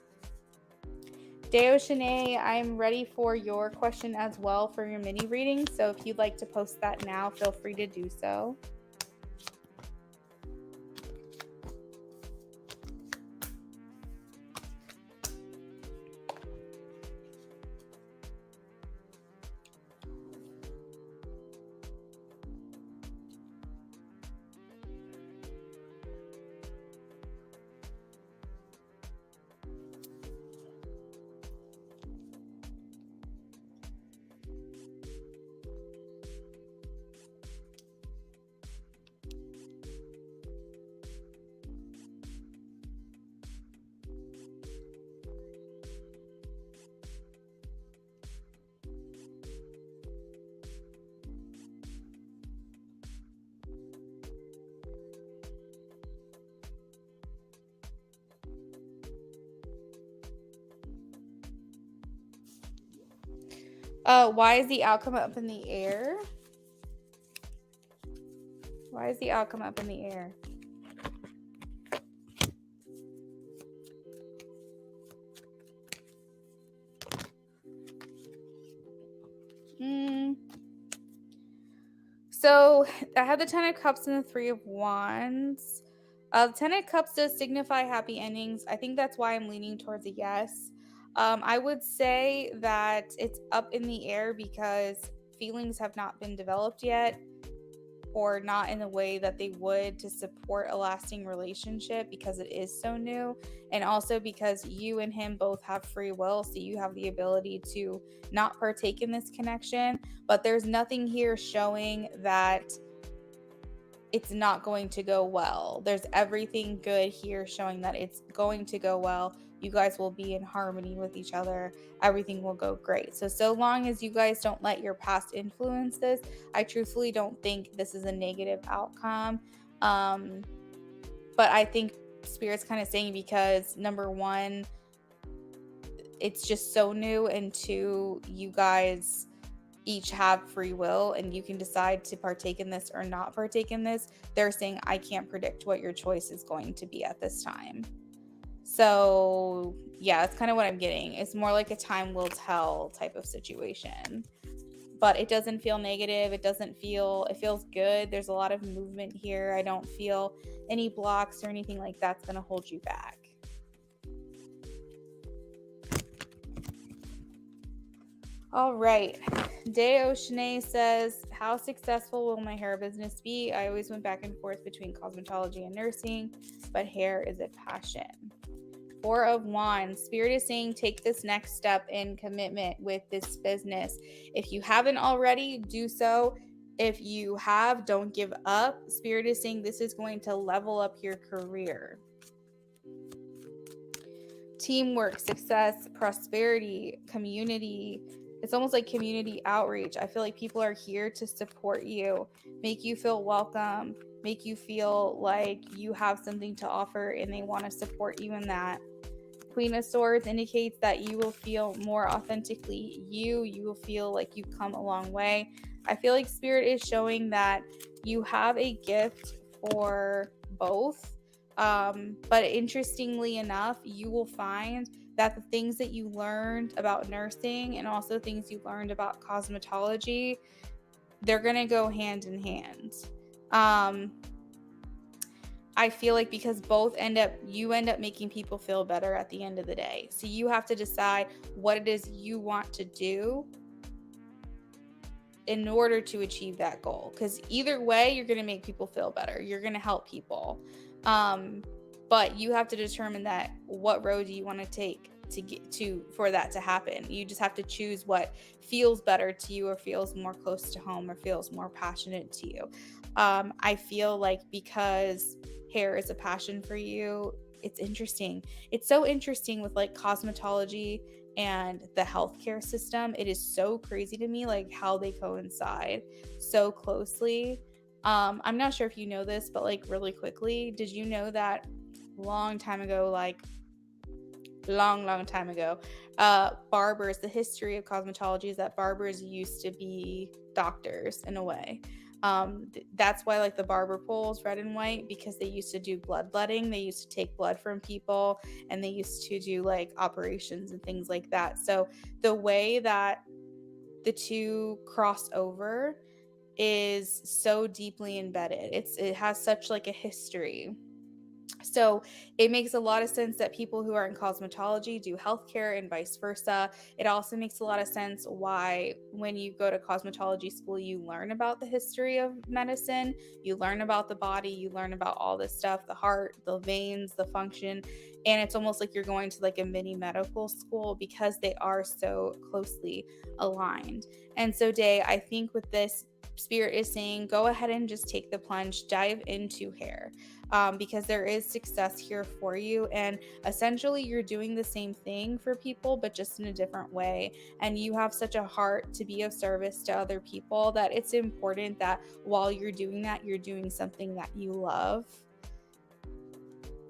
Deo Shanae, I'm ready for your question as well for your mini reading. So if you'd like to post that now, feel free to do so. Why is the outcome up in the air? Why is the outcome up in the air? So I have the Ten of Cups and the Three of Wands. The Ten of Cups does signify happy endings. I think that's why I'm leaning towards a yes. I would say that it's up in the air because feelings have not been developed yet, or not in the way that they would to support a lasting relationship because it is so new, and also because you and him both have free will, so you have the ability to not partake in this connection. But there's nothing here showing that it's not going to go well. There's everything good here showing that it's going to go well. You guys will be in harmony with each other. Everything will go great. So long as you guys don't let your past influence this, I truthfully don't think this is a negative outcome. But I think Spirit's kind of saying, because number one, it's just so new, and two, you guys each have free will and you can decide to partake in this or not partake in this. They're saying, I can't predict what your choice is going to be at this time. So yeah, that's kind of what I'm getting. It's more like a time will tell type of situation, but it doesn't feel negative. It feels good. There's a lot of movement here. I don't feel any blocks or anything like that's going to hold you back. All right. Deo Shanae says, how successful will my hair business be? I always went back and forth between cosmetology and nursing, but hair is a passion. Four of Wands. Spirit is saying, take this next step in commitment with this business. If you haven't already, do so. If you have, don't give up. Spirit is saying this is going to level up your career. Teamwork, success, prosperity, community. It's almost like community outreach. I feel like people are here to support you, make you feel welcome, make you feel like you have something to offer, and they want to support you in that. Queen of Swords indicates that you will feel more authentically you. You will feel like you've come a long way. I feel like Spirit is showing that you have a gift for both. But interestingly enough, you will find that the things that you learned about nursing and also things you learned about cosmetology, they're going to go hand in hand. I feel like because you end up making people feel better at the end of the day. So you have to decide what it is you want to do in order to achieve that goal. Because either way, you're going to make people feel better. You're going to help people. But you have to determine that what road do you want to take for that to happen. You just have to choose what feels better to you, or feels more close to home, or feels more passionate to you. I feel like because hair is a passion for you, it's interesting. It's so interesting with like cosmetology and the healthcare system. It is so crazy to me, like how they coincide so closely. I'm not sure if you know this, but like really quickly, did you know that long time ago, like long time ago, barbers, the history of cosmetology is that barbers used to be doctors in a way. That's why like the barber pole is red and white, because they used to do bloodletting. They used to take blood from people, and they used to do like operations and things like that. So the way that the two cross over is so deeply embedded. It has such like a history. So it makes a lot of sense that people who are in cosmetology do healthcare and vice versa. It also makes a lot of sense why, when you go to cosmetology school, you learn about the history of medicine, you learn about the body, you learn about all this stuff, the heart, the veins, the function. And it's almost like you're going to like a mini medical school because they are so closely aligned. And so, Day, I think with this, Spirit is saying, go ahead and just take the plunge, dive into hair, because there is success here for you. And essentially, you're doing the same thing for people, but just in a different way. And you have such a heart to be of service to other people that it's important that while you're doing that, you're doing something that you love.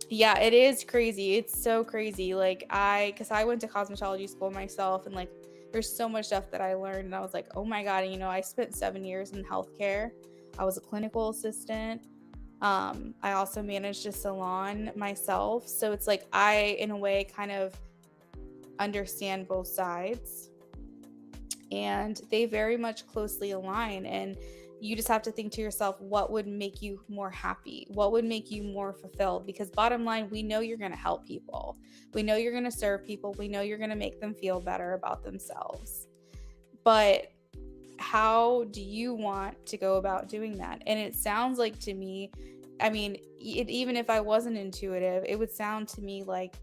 Yeah, it is crazy. It's so crazy. Like, because I went to cosmetology school myself, and like, there's so much stuff that I learned, and I was like, oh my God, I spent 7 years in healthcare. I was a clinical assistant. I also managed a salon myself. So it's like I, in a way, kind of understand both sides, and they very much closely align. And you just have to think to yourself, what would make you more happy? What would make you more fulfilled? Because bottom line, we know you're going to help people. We know you're going to serve people. We know you're going to make them feel better about themselves. But how do you want to go about doing that? And it sounds like to me, even if I wasn't intuitive, it would sound to me like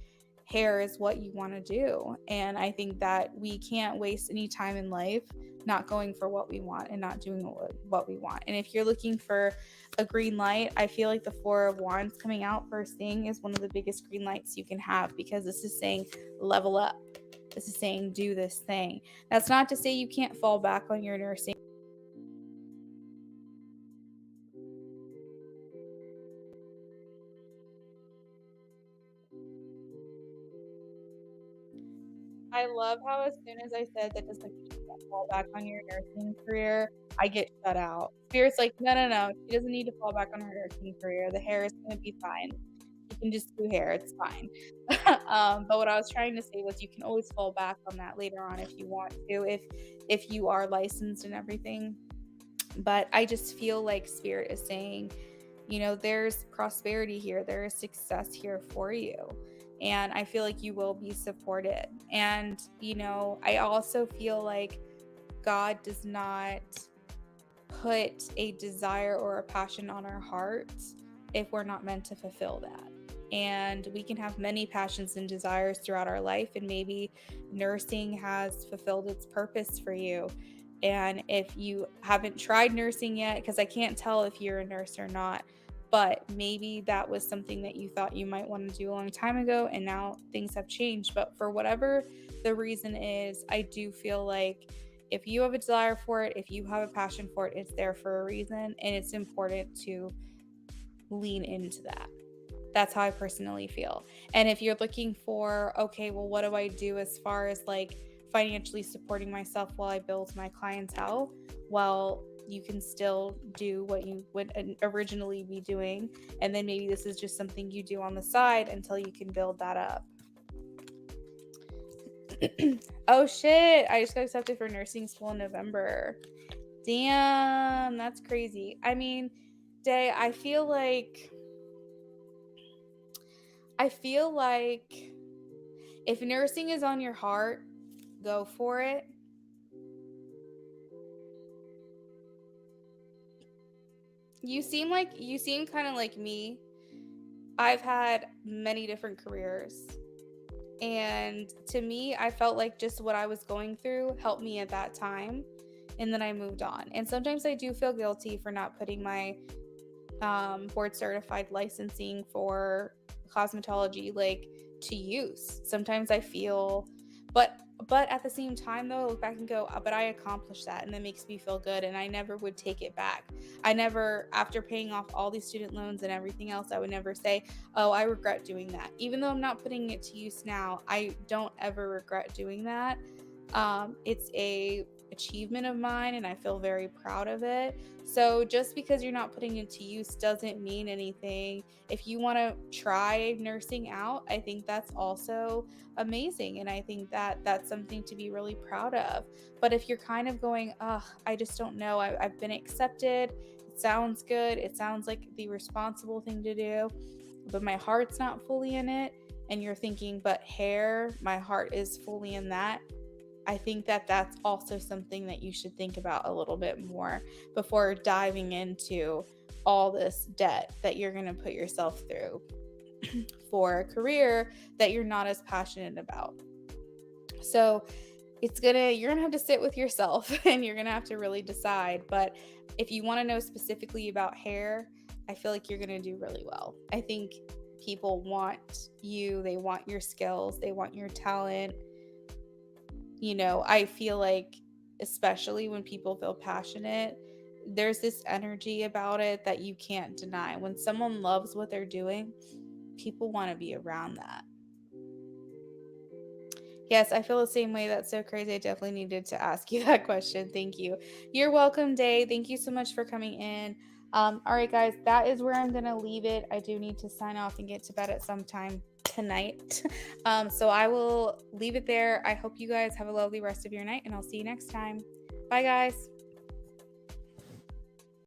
hair is what you want to do. And I think that we can't waste any time in life not going for what we want and not doing what we want. And if you're looking for a green light, I feel like the Four of Wands coming out first thing is one of the biggest green lights you can have, because this is saying level up. This is saying do this thing. That's not to say you can't fall back on your nursing. I love how as soon as I said that doesn't mean you can't fall back on your nursing career, I get shut out. Spirit's like, no, no, no. She doesn't need to fall back on her nursing career. The hair is going to be fine. You can just do hair. It's fine. But what I was trying to say was you can always fall back on that later on if you want to, if you are licensed and everything. But I just feel like Spirit is saying, there's prosperity here, there is success here for you. And I feel like you will be supported. And, I also feel like God does not put a desire or a passion on our hearts if we're not meant to fulfill that. And we can have many passions and desires throughout our life, and maybe nursing has fulfilled its purpose for you. And if you haven't tried nursing yet, because I can't tell if you're a nurse or not, but maybe that was something that you thought you might want to do a long time ago, and now things have changed. But for whatever the reason is, I do feel like if you have a desire for it, if you have a passion for it, it's there for a reason, and it's important to lean into that. That's how I personally feel. And if you're looking for, okay, well, what do I do as far as like financially supporting myself while I build my clientele? Well, you can still do what you would originally be doing. And then maybe this is just something you do on the side until you can build that up. Oh shit, I just got accepted for nursing school in November. Damn, that's crazy. Day, I feel like if nursing is on your heart, go for it. You seem kind of like me. I've had many different careers. And to me, I felt like just what I was going through helped me at that time. And then I moved on. And sometimes I do feel guilty for not putting my board certified licensing for cosmetology like to use. Sometimes I feel, but But at the same time, though, I look back and go, but I accomplished that, and that makes me feel good, and I never would take it back. I never, after paying off all these student loans and everything else, I would never say, oh, I regret doing that. Even though I'm not putting it to use now, I don't ever regret doing that. It's a achievement of mine, and I feel very proud of it. So just because you're not putting it to use doesn't mean anything. If you want to try nursing out, I think that's also amazing, and I think that that's something to be really proud of. But if you're kind of going, I just don't know, I've been accepted, it sounds good, it sounds like the responsible thing to do, but my heart's not fully in it, and you're thinking, but hair, my heart is fully in that, I think that that's also something that you should think about a little bit more before diving into all this debt that you're going to put yourself through for a career that you're not as passionate about. So you're gonna have to sit with yourself and you're gonna have to really decide. But if you want to know specifically about hair, I feel like you're gonna do really well. I think people want you, they want your skills, they want your talent. I feel like, especially when people feel passionate, there's this energy about it that you can't deny. When someone loves what they're doing, people want to be around that. Yes, I feel the same way. That's so crazy. I definitely needed to ask you that question. Thank you. You're welcome, Day. Thank you so much for coming in. All right, guys, that is where I'm going to leave it. I do need to sign off and get to bed at some time tonight. So I will leave it there. I hope you guys have a lovely rest of your night, and I'll see you next time. Bye, guys.